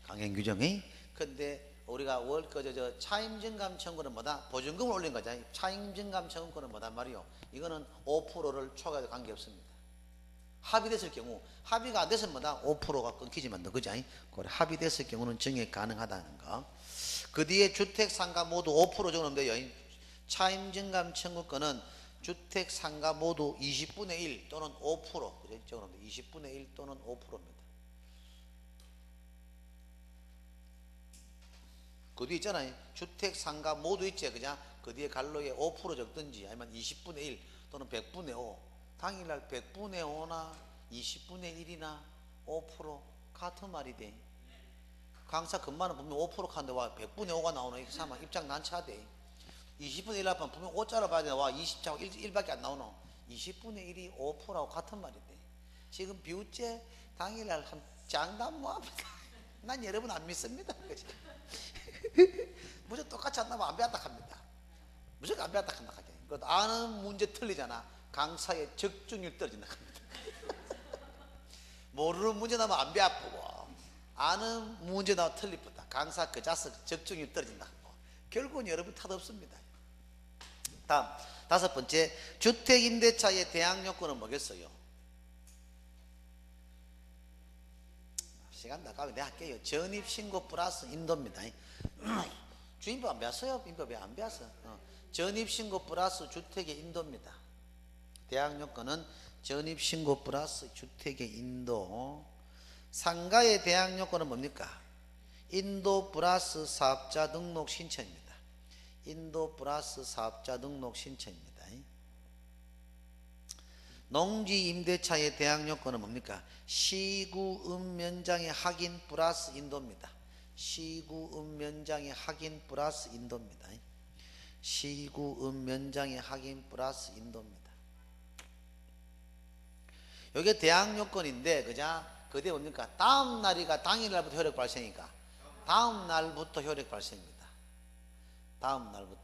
강행 규정이. 근데 우리가 차임 증감 청구는 뭐다? 보증금을 올린 거잖아요. 차임 증감 청구는 뭐단 말이요? 이거는 5%를 초과해도 관계없습니다. 합의됐을 경우, 합의가 안 됐으면 뭐다? 5%가 끊기지만 더, 그죠? 그래, 합의됐을 경우는 증액 가능하다는 거. 그 뒤에 주택 상가 모두 5% 적으면 돼요. 차임 증감 청구권은 주택 상가 모두 20분의 1 또는 5%, 그죠? 적으면 돼. 20분의 1 또는 5%입니다. 그 뒤에 있잖아요. 주택 상가 모두 있지, 그죠? 그 뒤에 갈로에 5% 적든지 아니면 20분의 1 또는 100분의 5. 당일날 100분의 5나 20분의 1이나 5% 같은 말이 돼. 강사 근무는 분명 5% 하는데 와 100분의 5가 나오는 이렇게 사면 입장 난처하대. 20분의 1 하면 분명 5자로 봐야 돼. 와 20자고 1밖에 안 나오노. 20분의 1이 5%하고 같은 말이 돼. 지금 비우째 당일날 한 장담 뭐합니까? 난 여러분 안 믿습니다. 그치? 무조건 똑같이 안 나면 안 배웠다 합니다. 무조건 안 배웠다 한다 하죠. 그 아는 문제 틀리잖아. 강사의 적중률 떨어진다 합니다. 모르는 문제 나면 안 배아프고 아는 문제 나면 틀리쁘다. 강사 그 자석 적중률 떨어진다. 결국은 여러분 탓 없습니다. 다음 5번째, 주택 임대차의 대항 요건은 뭐겠어요? 시간 나가면 내가 할게요. 전입신고 플러스 인도입니다. 주인법 안 배웠어요? 인법 왜 안 배웠어? 전입신고 플러스 주택의 인도입니다. 대항 요건은 전입신고 플러스 주택의 인도. 상가의 대항 요건은 뭡니까? 인도 플러스 사업자 등록 신청입니다. 인도 플러스 사업자 등록 신청입니다. 농지 임대차의 대항 요건은 뭡니까? 시구 읍면장의 확인 플러스 인도입니다. 시구 읍면장의 확인 플러스 인도입니다. 시구 읍면장의 확인 플러스 인도입니다. 이게 대항 요건인데, 그죠? 그게 뭡니까? 다음 날이가 당일날부터 효력 발생이니까 다음 날부터 효력 발생입니다. 다음 날부터.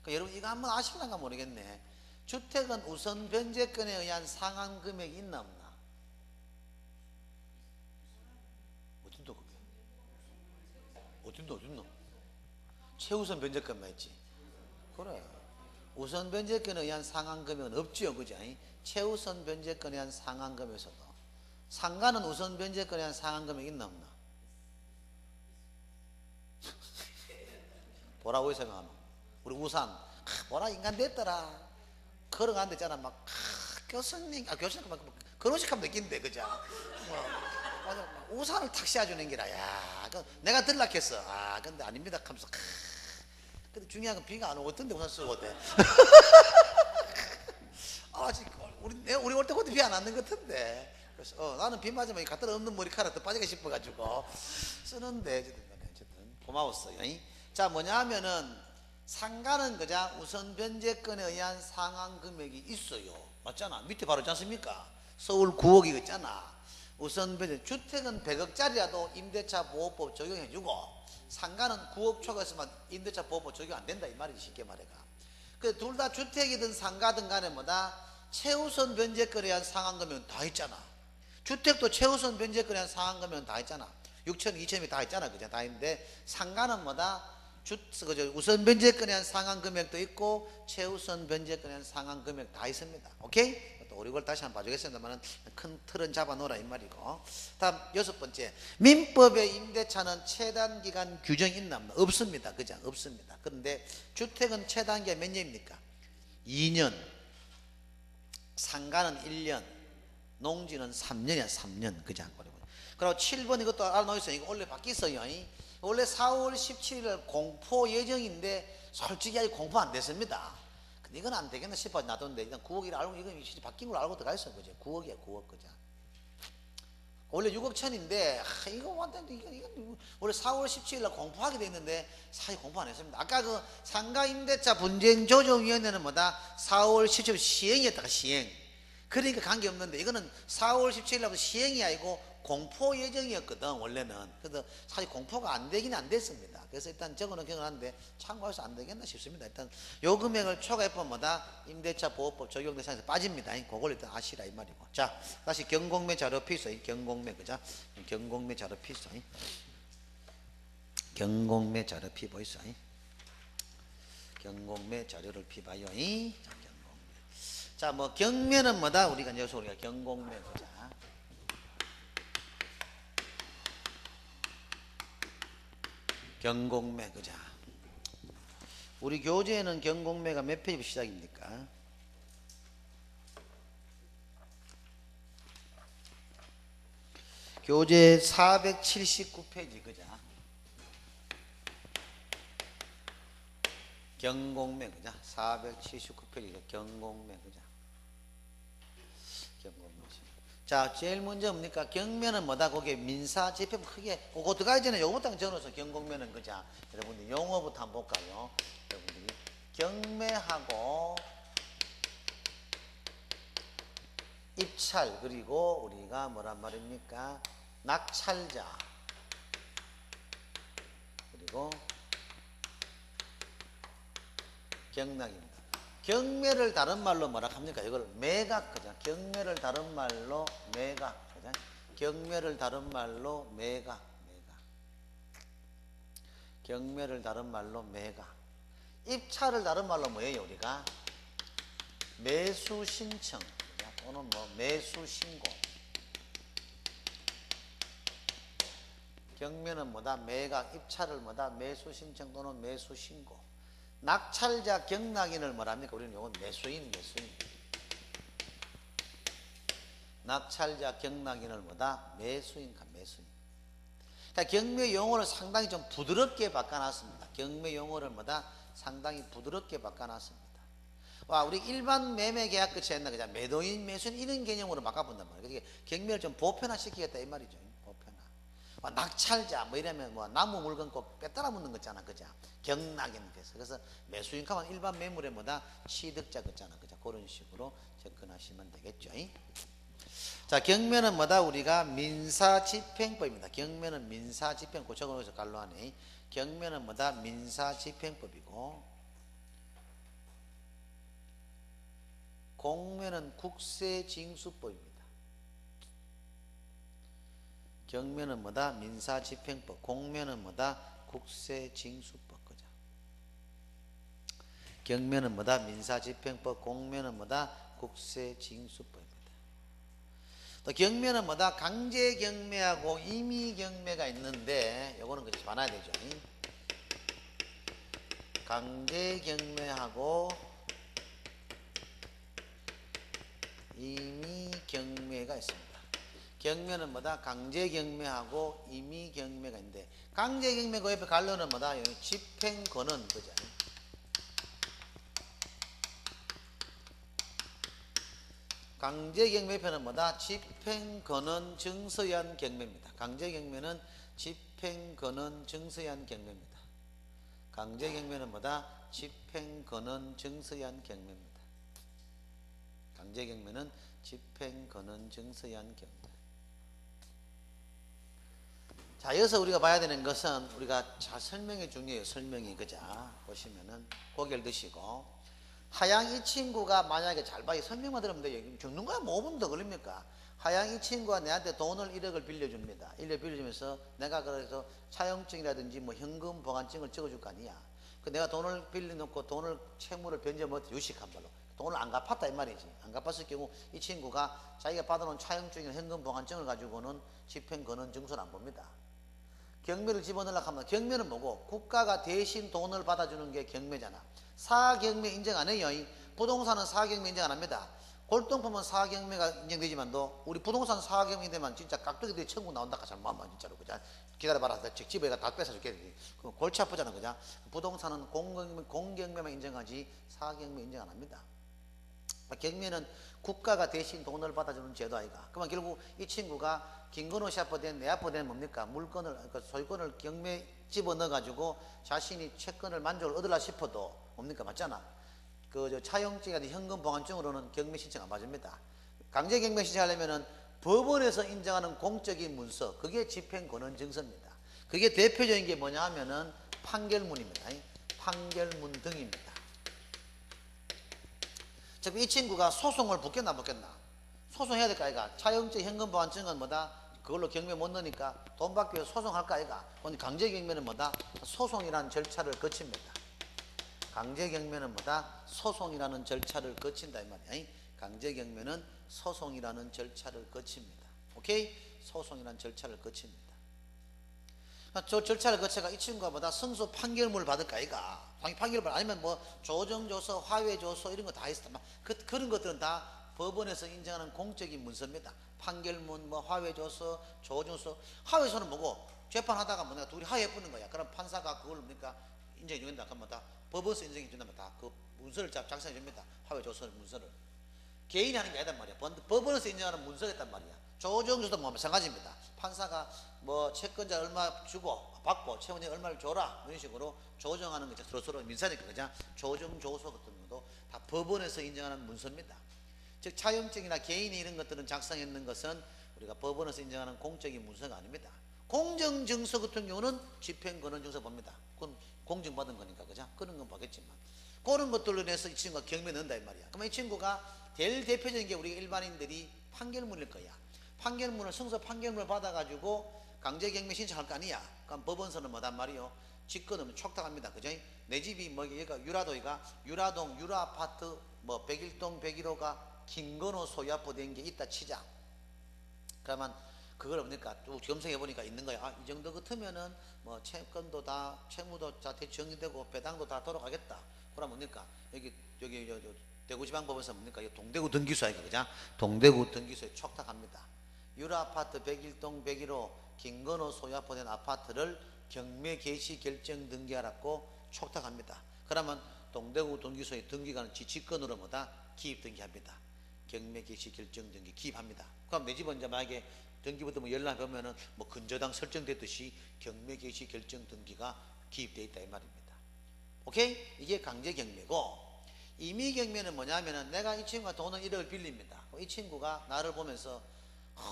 그러니까 여러분 이거 한번 아실란가 모르겠네. 주택은 우선 변제권에 의한 상한 금액이 있나 없나? 어딘도 그게? 어딘도? 최우선 변제권만 있지. 그래. 우선 변제권에 의한 상한 금액은 없지요, 그죠? 최우선 변제권에 의한 상한 금액에서도 상가는 우선 변제권에 의한 상한 금액이 있나 없나? 뭐라고 생각하노? 우리 우산 뭐라 인간 됐더라. 걸어가는 데 있잖아. 막 교수님 막 결혼식하면 느낀대, 그죠? 맞아. 우산을 탁 씌워주는 게라. 야, 내가 들락했어. 아, 근데 아닙니다 하면서. 근데 중요한 건 비가 안 오고 어떤데 우산 쓰고 어때? 아, 지금 우리 올 때 그때 비 안 왔는 것 같은데. 그래서 나는 비 맞으면 갖다 없는 머리카락 더 빠지게 싶어가지고 쓰는데 어쨌든 고마웠어요. 자, 뭐냐 하면은 상가는 그냥 우선 변제권에 의한 상한 금액이 있어요. 맞잖아. 밑에 바로 있지 않습니까? 서울 9억이 있잖아. 우선 변제. 주택은 100억짜리라도 임대차 보호법 적용해주고 상가는 9억 초과했으면 임대차 보호법 적용 안 된다 이 말이지, 쉽게 말해가. 그 둘 다 주택이든 상가든 간에 뭐다? 최우선 변제권에 의한 상한 금액은 다 있잖아. 주택도 최우선 변제권에 의한 상한 금액은 다 있잖아. 6천, 2천이 다 있잖아. 그죠? 다 있는데 상가는 뭐다? 우선 변제권에 의한 상한 금액도 있고 최우선 변제권에 의한 상한 금액 다 있습니다. 오케이? 또 우리 걸 다시 한번 봐주겠습니다만 큰 틀은 잡아놓으라 이 말이고. 다음 6번째, 민법의 임대차는 최단기간 규정 있나 없나? 없습니다. 그죠? 없습니다. 그런데 주택은 최단기가 몇 년입니까? 2년, 상가는 1년, 농지는 3년이야. 3년. 그죠? 그리고 7번 이것도 알아놓으세요. 이거 원래 바뀌었어요. 원래 4월 17일 공포 예정인데 솔직히 아직 공포 안 됐습니다. 근데 이건 안 되겠나 싶어 놔뒀는데 일단 9억이라 알고 이건 바뀐 걸 알고 들어가 있어. 그죠? 9억이야 9억. 그죠? 원래 6억 천인데 이거 완전 이거 원래 4월 17일 날 공포하게 돼 있는데 사실 공포 안 했습니다. 아까 그 상가임대차 분쟁조정위원회는 뭐다 4월 17일 시행이었다가 시행. 그러니까 관계없는데 이거는 4월 17일 날부터 시행이 아니고 공포 예정이었거든 원래는. 그래서 사실 공포가 안 되긴 안 됐습니다. 그래서 일단 적어놓긴 하는데 참고해서 안 되겠나 싶습니다. 일단 요 금액을 초과해보면 뭐다 임대차 보호법 적용 대상에서 빠집니다. 그걸 일단 아시라 이 말이고. 자 다시 경공매 자료 필수. 경공매 그자 경공매 자료 필수. 경공매 자료 피 보이소. 경공매 자료를 피봐요. 자 경공매. 자 뭐 경매는 뭐다 우리가 여기서 우리가 경공매 보자. 경공매 그자. 우리 교재에는 경공매가 몇 페이지 시작입니까? 교재 479페이지 그자. 경공매 그자. 479페이지 경공매 그자. 경공매. 자 제일 먼저 뭡니까? 경매는 뭐다? 거기에 민사 집행 크게 그거 들어가기 전에 요거부터 적어서 경공매는 그자. 여러분들 용어부터 한번 볼까요? 여러분들이 경매하고 입찰 그리고 우리가 뭐란 말입니까? 낙찰자 그리고 경락입니다. 경매를 다른 말로 뭐라 합니까? 이걸 매각 그죠? 경매를 다른 말로 매각 그죠? 경매를 다른 말로 매각 경매를 다른 말로 매각. 입찰을 다른 말로 뭐예요 우리가? 매수 신청 또는 뭐 매수 신고. 경매는 뭐다? 매각. 입찰을 뭐다? 매수 신청 또는 매수 신고. 낙찰자 경락인을 뭐랍니까? 우리는 이건 매수인. 낙찰자 경락인을 뭐다? 매수인. 그러니까 경매 용어를 상당히 좀 부드럽게 바꿔놨습니다. 경매 용어를 뭐다? 상당히 부드럽게 바꿔놨습니다. 와, 우리 일반 매매 계약 끝이 했나 그냥 매도인, 매수인 이런 개념으로 바꿔본단 말이에요. 그러니까 경매를 좀 보편화시키겠다 이 말이죠. 보편화. 와, 낙찰자 뭐 이러면 뭐 나무 물건 꼭 빼따라 묻는 거잖아, 그죠? 경락인 돼서 그래서 매수인 가면 일반 매물에 뭐다 취득자 거잖아, 그죠? 그런 식으로 접근하시면 되겠죠. 자, 경매는 뭐다? 우리가 민사집행법입니다. 경매는 민사집행법. 적어놓어서 갈로 하네. 경매는 뭐다? 민사집행법이고, 공매는 국세징수법입니다. 경매는 뭐다? 민사집행법. 공매는 뭐다? 국세징수법. 그죠? 경매는 뭐다? 민사집행법. 공매는 뭐다? 국세징수법입니다. 또 경매는 뭐다? 강제 경매하고 임의 경매가 있는데 요거는 그렇지 많아야 되죠. 강제 경매하고 임의 경매가 있습니다. 경매는 뭐다? 강제 경매하고 임의 경매가 있는데 강제 경매 그 옆에 갈로는 뭐다? 집행권은 그죠? 강제경매편은 뭐다? 집행권은 증서한 경매입니다. 강제경매는 집행권은 증서한 경매입니다. 강제경매는 뭐다? 집행권은 증서한 경매입니다. 강제경매는 집행권은 증서한 경매. 자, 여기서 우리가 봐야 되는 것은 우리가 자 설명이 중요해요. 설명이 그자 보시면은 고개를 드시고. 하양 이 친구가 만약에 잘 봐요. 설명만 들으면 돼요. 죽는 거야 뭐 5분 더 걸립니까? 하양 이 친구가 내한테 돈을 1억을 빌려줍니다. 1억 빌려주면서 내가 그래서 차용증이라든지 뭐 현금 보관증을 찍어줄 거 아니야. 그 내가 돈을 빌려놓고 돈을 채무를 변제 못해 유식한 발로 돈을 안 갚았다 이 말이지. 안 갚았을 경우 이 친구가 자기가 받아놓은 차용증이나 현금 보관증을 가지고는 집행권은 증서를 안 봅니다. 경매를 집어넣으려고 하면 경매는 뭐고 국가가 대신 돈을 받아주는 게 경매잖아. 사경매 인정 안 해요. 부동산은 사경매 인정 안 합니다. 골동품은 사경매가 인정되지만도 우리 부동산 사경매 되면 진짜 깍두기들이 천국 나온다 잘못하면 진짜로 그자 기다려봐라 집에 다 뺏어줄게. 그 골치 아프잖아 그자. 부동산은 공경매만 인정하지 사경매 인정 안 합니다. 경매는 국가가 대신 돈을 받아주는 제도 아이가. 그러면 결국 이 친구가 김건호 씨 아파된 내 아파된 뭡니까? 물건을, 그러니까 소유권을 경매 집어넣어가지고 자신이 채권을 만족을 얻으려 싶어도 뭡니까? 맞잖아. 그 차용증이나 현금 보관증으로는 경매 신청 안 받습니다. 강제 경매 신청하려면은 법원에서 인정하는 공적인 문서, 그게 집행권한증서입니다. 그게 대표적인 게 뭐냐 하면은 판결문입니다. 판결문 등입니다. 즉 이 친구가 소송을 붙겠나 안 붙겠나? 소송해야 될까 아이가? 차용증 현금 보관증은 뭐다? 그걸로 경매 못 넣으니까 돈 받기 위해서 소송할까 아이가? 근데 강제 경매는 뭐다? 소송이라는 절차를 거칩니다. 강제 경매는 뭐다? 소송이라는 절차를 거친다 이 말이야. 강제 경매는 소송이라는 절차를 거칩니다. 오케이? 소송이라는 절차를 거칩니다. 저 절차를 거쳐가 이 친구가 뭐다? 승소 판결문을 받을까 아이가? 판결문 아니면 뭐 조정조서, 화외조서 이런 거 다 있어. 그런 것들은 다 법원에서 인정하는 공적인 문서입니다. 판결문, 뭐 화외조서, 조정조서. 화외조서는 뭐고? 재판하다가 뭐냐 둘이 화해 뿌는 거야. 그럼 판사가 그걸 뭡니까? 인정해 준다. 그럼 뭐다? 법원에서 인정해 준다면 다 그 문서를 작성해 줍니다. 화외조서 문서를. 개인이 하는 게 아니단 말이야. 법원에서 인정하는 문서가 있단 말이야. 조정조서도 뭐 마찬가지입니다. 판사가 뭐 채권자 얼마 주고 받고 채권자 얼마를 줘라 이런 식으로 조정하는 거죠. 서로 민사니까 그죠? 조정조서 같은 것도 다 법원에서 인정하는 문서입니다. 즉 차용증이나 개인이 이런 것들은 작성했는 것은 우리가 법원에서 인정하는 공적인 문서가 아닙니다. 공정증서 같은 경우는 집행권한증서 봅니다. 그건 공정받은 거니까 그죠? 그런 건 보겠지만 그런 것들로 인해서 이 친구가 경매 넣는다 이 말이야. 그러면 이 친구가 제일 대표적인 게 우리 일반인들이 판결문일 거야. 판결문을 승소 판결문을 받아가지고 강제 경매 신청할 거 아니야. 그럼 법원서는 뭐단 말이요? 직권은 촉탁합니다. 그죠? 내 집이 뭐 여기가 유라도이가 유라동 유라아파트 뭐 101동 101호가 김건호 소유하고 된 게 있다 치자. 그러면 그걸 뭡니까? 또 검색해 보니까 있는 거야. 아, 이 정도 같으면은 뭐 채권도 다 채무도 다 대충 정리되고 배당도 다 돌아가겠다. 그러면 뭡니까? 여기 대구지방법원에서 뭡니까? 동대구 등기소 아이가 그죠? 동대구 등기소에 촉탁합니다. 유라아파트 101동 101호 김건호 소유하고 된 아파트를 경매 개시 결정 등기하라고 촉탁합니다. 그러면 동대구 등기소에 등기가는 지치권으로 뭐다? 기입 등기합니다. 경매 개시 결정 등기 기입합니다. 그럼 내 집은 이제 만약에 등기부터 뭐 연락 보면은 뭐 근저당 설정됐듯이 경매 개시 결정 등기가 기입되어 있다 이 말입니다. 오케이? 이게 강제 경매고, 임의 경매는 뭐냐면은 내가 이 친구가 돈을 1억을 빌립니다. 이 친구가 나를 보면서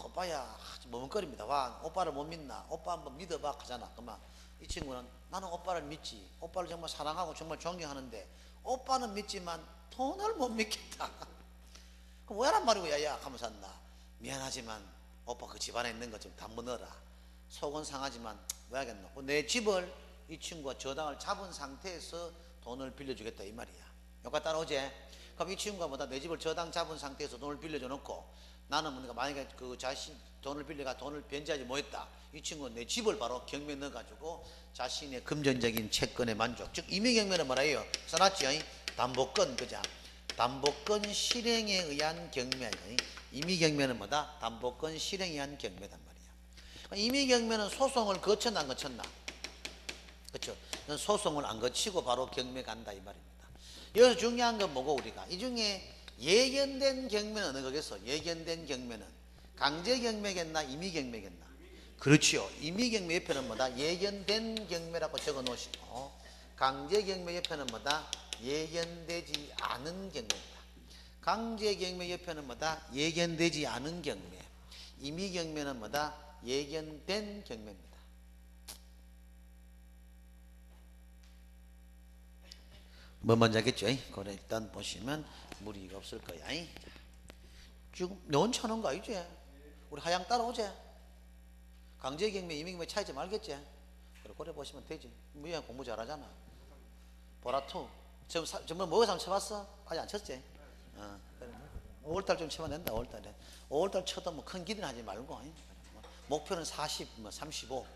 오빠야 머뭇거립니다. 와 오빠를 못 믿나? 오빠 한번 믿어봐 하잖아. 그러면 이 친구는 나는 오빠를 믿지. 오빠를 정말 사랑하고 정말 존경하는데 오빠는 믿지만 돈을 못 믿겠다. 그럼 왜란 말이고 야야 하면서 한다. 미안하지만 오빠 그 집안에 있는 거 좀 담보 넣어라. 속은 상하지만 왜 하겠노? 내 집을 이 친구가 저당을 잡은 상태에서 돈을 빌려주겠다 이 말이야. 여기가 따라오지? 그럼 이 친구가 뭐다? 내 집을 저당 잡은 상태에서 돈을 빌려줘 놓고 나는 뭔가 만약에 그 자신 돈을 빌려가 돈을 변제하지 못했다. 이 친구는 내 집을 바로 경매에 넣어가지고 자신의 금전적인 채권에 만족. 즉 임의 경매는 뭐라해요? 써놨지? 담보권 그자. 담보권 실행에 의한 경매. 임의 경매는 뭐다? 담보권 실행에 의한 경매단 말이야. 임의 경매는 소송을 거쳤나 안 거쳤나? 그렇죠? 소송을 안 거치고 바로 경매 간다 이 말입니다. 여기서 중요한 건 뭐고 우리가 이 중에 예견된 경매는 어느 거겠어? 예견된 경매는 강제 경매겠나 임의 경매겠나? 그렇지요. 임의 경매 옆에는 뭐다? 예견된 경매라고 적어 놓으시고 강제 경매 옆에는 뭐다? 예견되지 않은 경매입니다. 강제 경매 옆에는 뭐다? 예견되지 않은 경매. 임의 경매는 뭐다? 예견된 경매입니다. 뭐 먼저 하겠죠? 그래 일단 보시면 무리가 없을 거야. 지금 넌 차는 거 알지? 우리 하양 따라오지? 강제경매, 임의경매 차이점 알겠지? 그래 보시면 되지. 무야 공부 잘하잖아. 보라투. 전부 뭐가 한번 쳐봤어? 아직 안 쳤지? 그래. 5월달 좀 치면 된다. 5월달에. 5월달 쳐도 뭐 큰 기대는 하지 말고. 목표는 40, 뭐 35.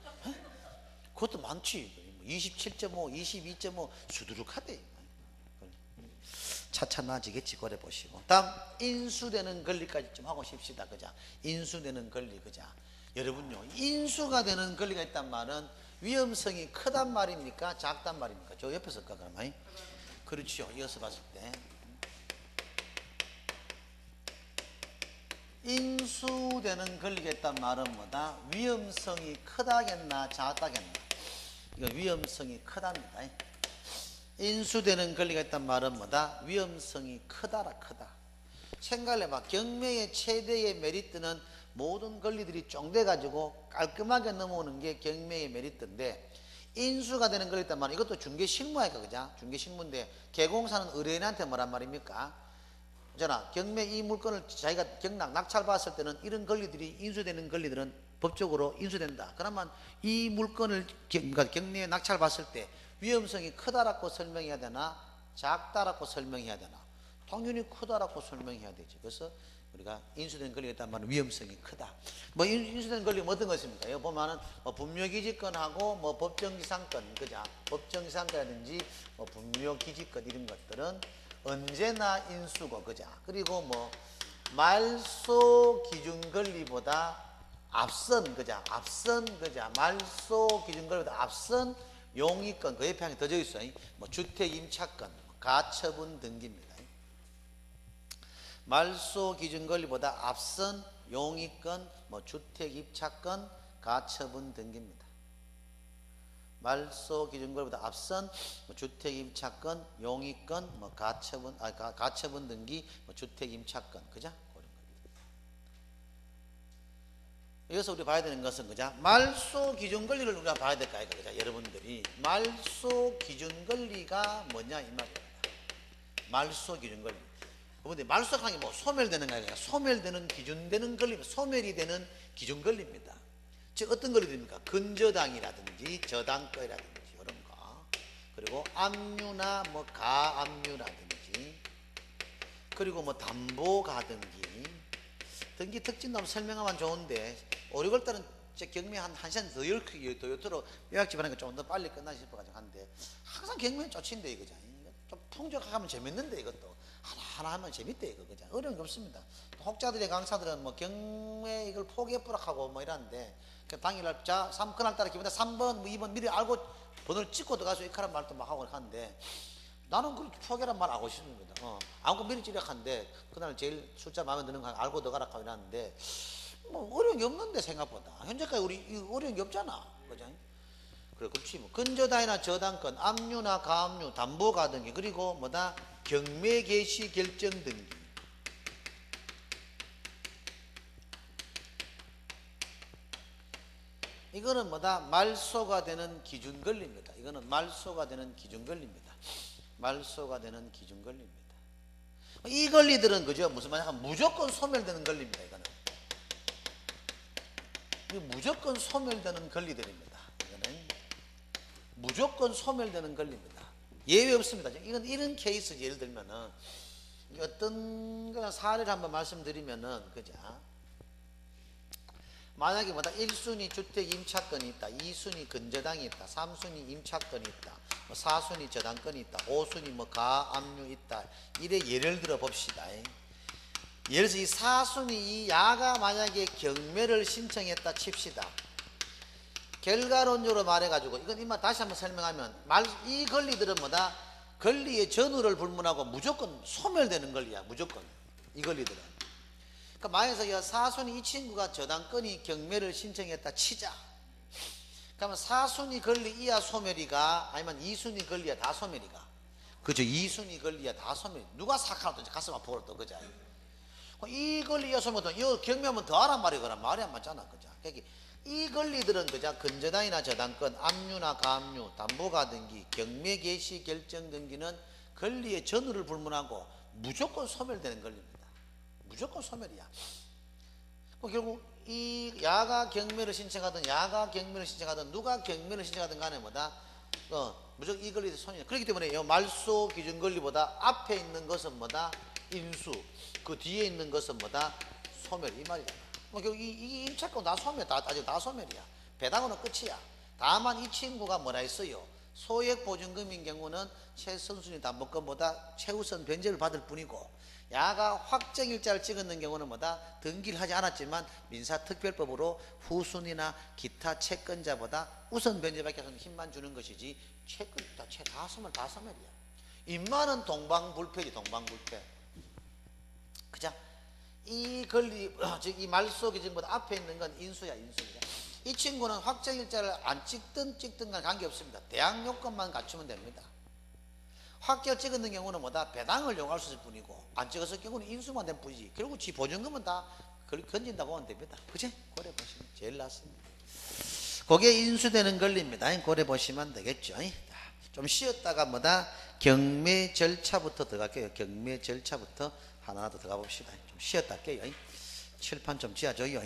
그것도 많지. 27.5, 22.5 수두룩하대. 차차 나아지겠지. 그래 보시고 다음 인수되는 권리까지 좀 하고 싶시다. 그자? 인수되는 권리. 그자? 여러분요 인수가 되는 권리가 있단 말은 위험성이 크단 말입니까? 작단 말입니까? 저 옆에서 할까 그러면? 그렇죠. 이어서 봤을 때 인수되는 권리가 있단 말은 뭐다? 위험성이 크다겠나 작다겠나? 이거 위험성이 크답니다. 인수되는 권리가 있단 말은 뭐다? 위험성이 크다라 크다. 생각을 해봐. 경매의 최대의 메리트는 모든 권리들이 쫑돼 가지고 깔끔하게 넘어오는 게 경매의 메리트인데, 인수가 되는 권리 있단 말은 이것도 중개실무니까, 그죠? 중개실무인데 개공사는 의뢰인한테 뭐란 말입니까? 잖아. 경매 이 물건을 자기가 경락 낙찰받았을 때는 이런 권리들이 인수되는 권리들은 법적으로 인수된다. 그러면 이 물건을 그러니까 경매에 낙찰받았을 때 위험성이 크다라고 설명해야 되나 작다라고 설명해야 되나? 당연히 크다라고 설명해야 되지. 그래서 우리가 인수된 권리가 있단 말은 위험성이 크다. 뭐 인수된 권리가 뭐 어떤 거 있습니까? 여기 보면은 뭐 분묘기지권하고 뭐 법정기상권, 그죠? 법정기상권이라든지 뭐 분묘기지권 이런 것들은 언제나 인수고, 그죠? 그리고 뭐 말소 기준 권리보다 앞선, 그죠? 앞선, 그죠? 말소 기준 권리보다 앞선 용의권, 그 옆에 한 개 더 적어 있어요. 뭐 주택 임차권, 가처분 등기입니다. 말소 기준 권리보다 앞선 용의권, 뭐 주택 임차권, 가처분 등기입니다. 말소 기준 권리보다 앞선 뭐 주택 임차권, 용의권, 뭐 가처분 등기, 뭐 주택 임차권, 그죠? 그런 겁니다. 여기서 우리 봐야 되는 것은, 그죠? 말소 기준 권리를 우리가 봐야 될까, 그죠? 여러분들이 말소 기준 권리가 뭐냐 이 말입니다. 말소 기준 권리. 근데 말소하는 게 뭐 소멸되는 거 아니라 소멸되는 기준되는 권리, 소멸이 되는 기준 권리입니다. 즉 어떤 권리들입니까? 근저당이라든지 저당권이라든지 이런 거, 그리고 압류나 뭐 가압류라든지, 그리고 뭐 담보가등기, 등기 특징도 한번 설명하면 좋은데 오래 걸때는 경매 한 시간 더 요토록 요약집 하는 거 좀 더 빨리 끝나시 싶어가지고 하는데, 항상 경매는 쫓인데 이거죠. 좀 풍족하게 하면 재밌는데 이것도 하나 하면 재밌대 이거, 그죠? 어려운 게 없습니다. 혹자들의 강사들은 뭐 경매 이걸 포기해보라고 뭐 이러는데, 당일날 자 그날따라 기분에 3번 뭐 2번 미리 알고 번호를 찍고 들어가서 이카란 말도 막 하고 하는데, 나는 그 포기란 말 하고 싶습니다. 아무거 미리 찌력한데 그날 제일 숫자 마음에 드는 거 알고 들어가라 하고 이러는데, 뭐 어려운 게 없는데 생각보다 현재까지 우리 어려운 게 없잖아, 그죠? 그래, 그렇지. 뭐 근저당이나 저당권, 압류나 가압류, 담보가 등기, 그리고 뭐다 경매 개시 결정 등기. 이거는 뭐다 말소가 되는 기준 권리입니다. 이거는 말소가 되는 기준 권리입니다. 말소가 되는 기준 권리입니다. 이 권리들은 그죠? 무슨 말이냐? 무조건 소멸되는 권리입니다. 이거는 무조건 소멸되는 권리들입니다. 이거는 무조건 소멸되는 권리입니다. 예외 없습니다. 이건 이런 케이스 예를 들면은 어떤 그냥 사례를 한번 말씀드리면은, 그죠? 만약에 뭐다 1순위 주택 임차권이 있다, 2순위 근저당이 있다, 3순위 임차권이 있다, 뭐 4순위 저당권이 있다, 5순위 뭐 가압류 있다. 이래 예를 들어 봅시다. 예를 들어서 이 4순위 이 야가 만약에 경매를 신청했다 칩시다. 결과론적으로 말해가지고 이건 이만 다시 한번 설명하면 이 권리들은 뭐다 권리의 전후를 불문하고 무조건 소멸되는 권리야. 무조건 이 권리들은. 그러니까 만약에 4순위 이 친구가 저당권이 경매를 신청했다 치자. 그러면 4순위 권리 이하 소멸이가 아니면 2순위 권리야 다 소멸이가. 그죠? 2순위 권리야 다 소멸. 누가 사카도 가슴 아프고 또 그죠? 이 권리 이하 소멸도 이 경매하면 더 하란 말이거나 말이 안 맞잖아. 그죠? 그러니까 이 권리들은 그죠? 근저당이나 저당권, 압류나 가압류, 담보가 등기, 경매 개시 결정 등기는 권리의 전후를 불문하고 무조건 소멸되는 권리입니다. 무조건 소멸이야. 결국 이 야가 경매를 신청하든 야가 경매를 신청하든 누가 경매를 신청하든 간에 뭐다 무조건 이 권리들 손이. 그렇기 때문에 이 말소 기준 권리보다 앞에 있는 것은 뭐다 인수, 그 뒤에 있는 것은 뭐다 소멸, 이 말이잖아. 결국 이 임차권 다 소멸, 다 소멸이야. 배당으로는 끝이야. 다만 이 친구가 뭐라 했어요? 소액 보증금인 경우는 최선순위 담보권보다 최우선 변제를 받을 뿐이고, 야가 확정일자를 찍었는 경우는 뭐다 등기를 하지 않았지만 민사특별법으로 후순위나 기타 채권자보다 우선 변제받기 위해서 힘만 주는 것이지 채권 다 소멸이야. 임마는 동방불패지. 동방불패. 그죠? 이 권리, 즉 이 말소 기준보다 앞에 있는 건 인수야, 인수입니다. 이 친구는 확정일자를 안 찍든 간 관계없습니다. 대항 요건만 갖추면 됩니다. 확정을 찍었는 경우는 뭐다? 배당을 요구할 수 있을 뿐이고, 안 찍었을 경우는 인수만 된 뿐이지. 결국 지 보증금은 다 건진다고 하면 됩니다. 그치? 고려 보시면 제일 낫습니다. 그게 인수되는 권리입니다. 고려 보시면 되겠죠. 좀 쉬었다가 뭐다? 경매 절차부터 들어갈게요. 경매 절차부터 하나 더 들어가 봅시다. 좀 쉬었다 할게요. 칠판 좀 지어줘요.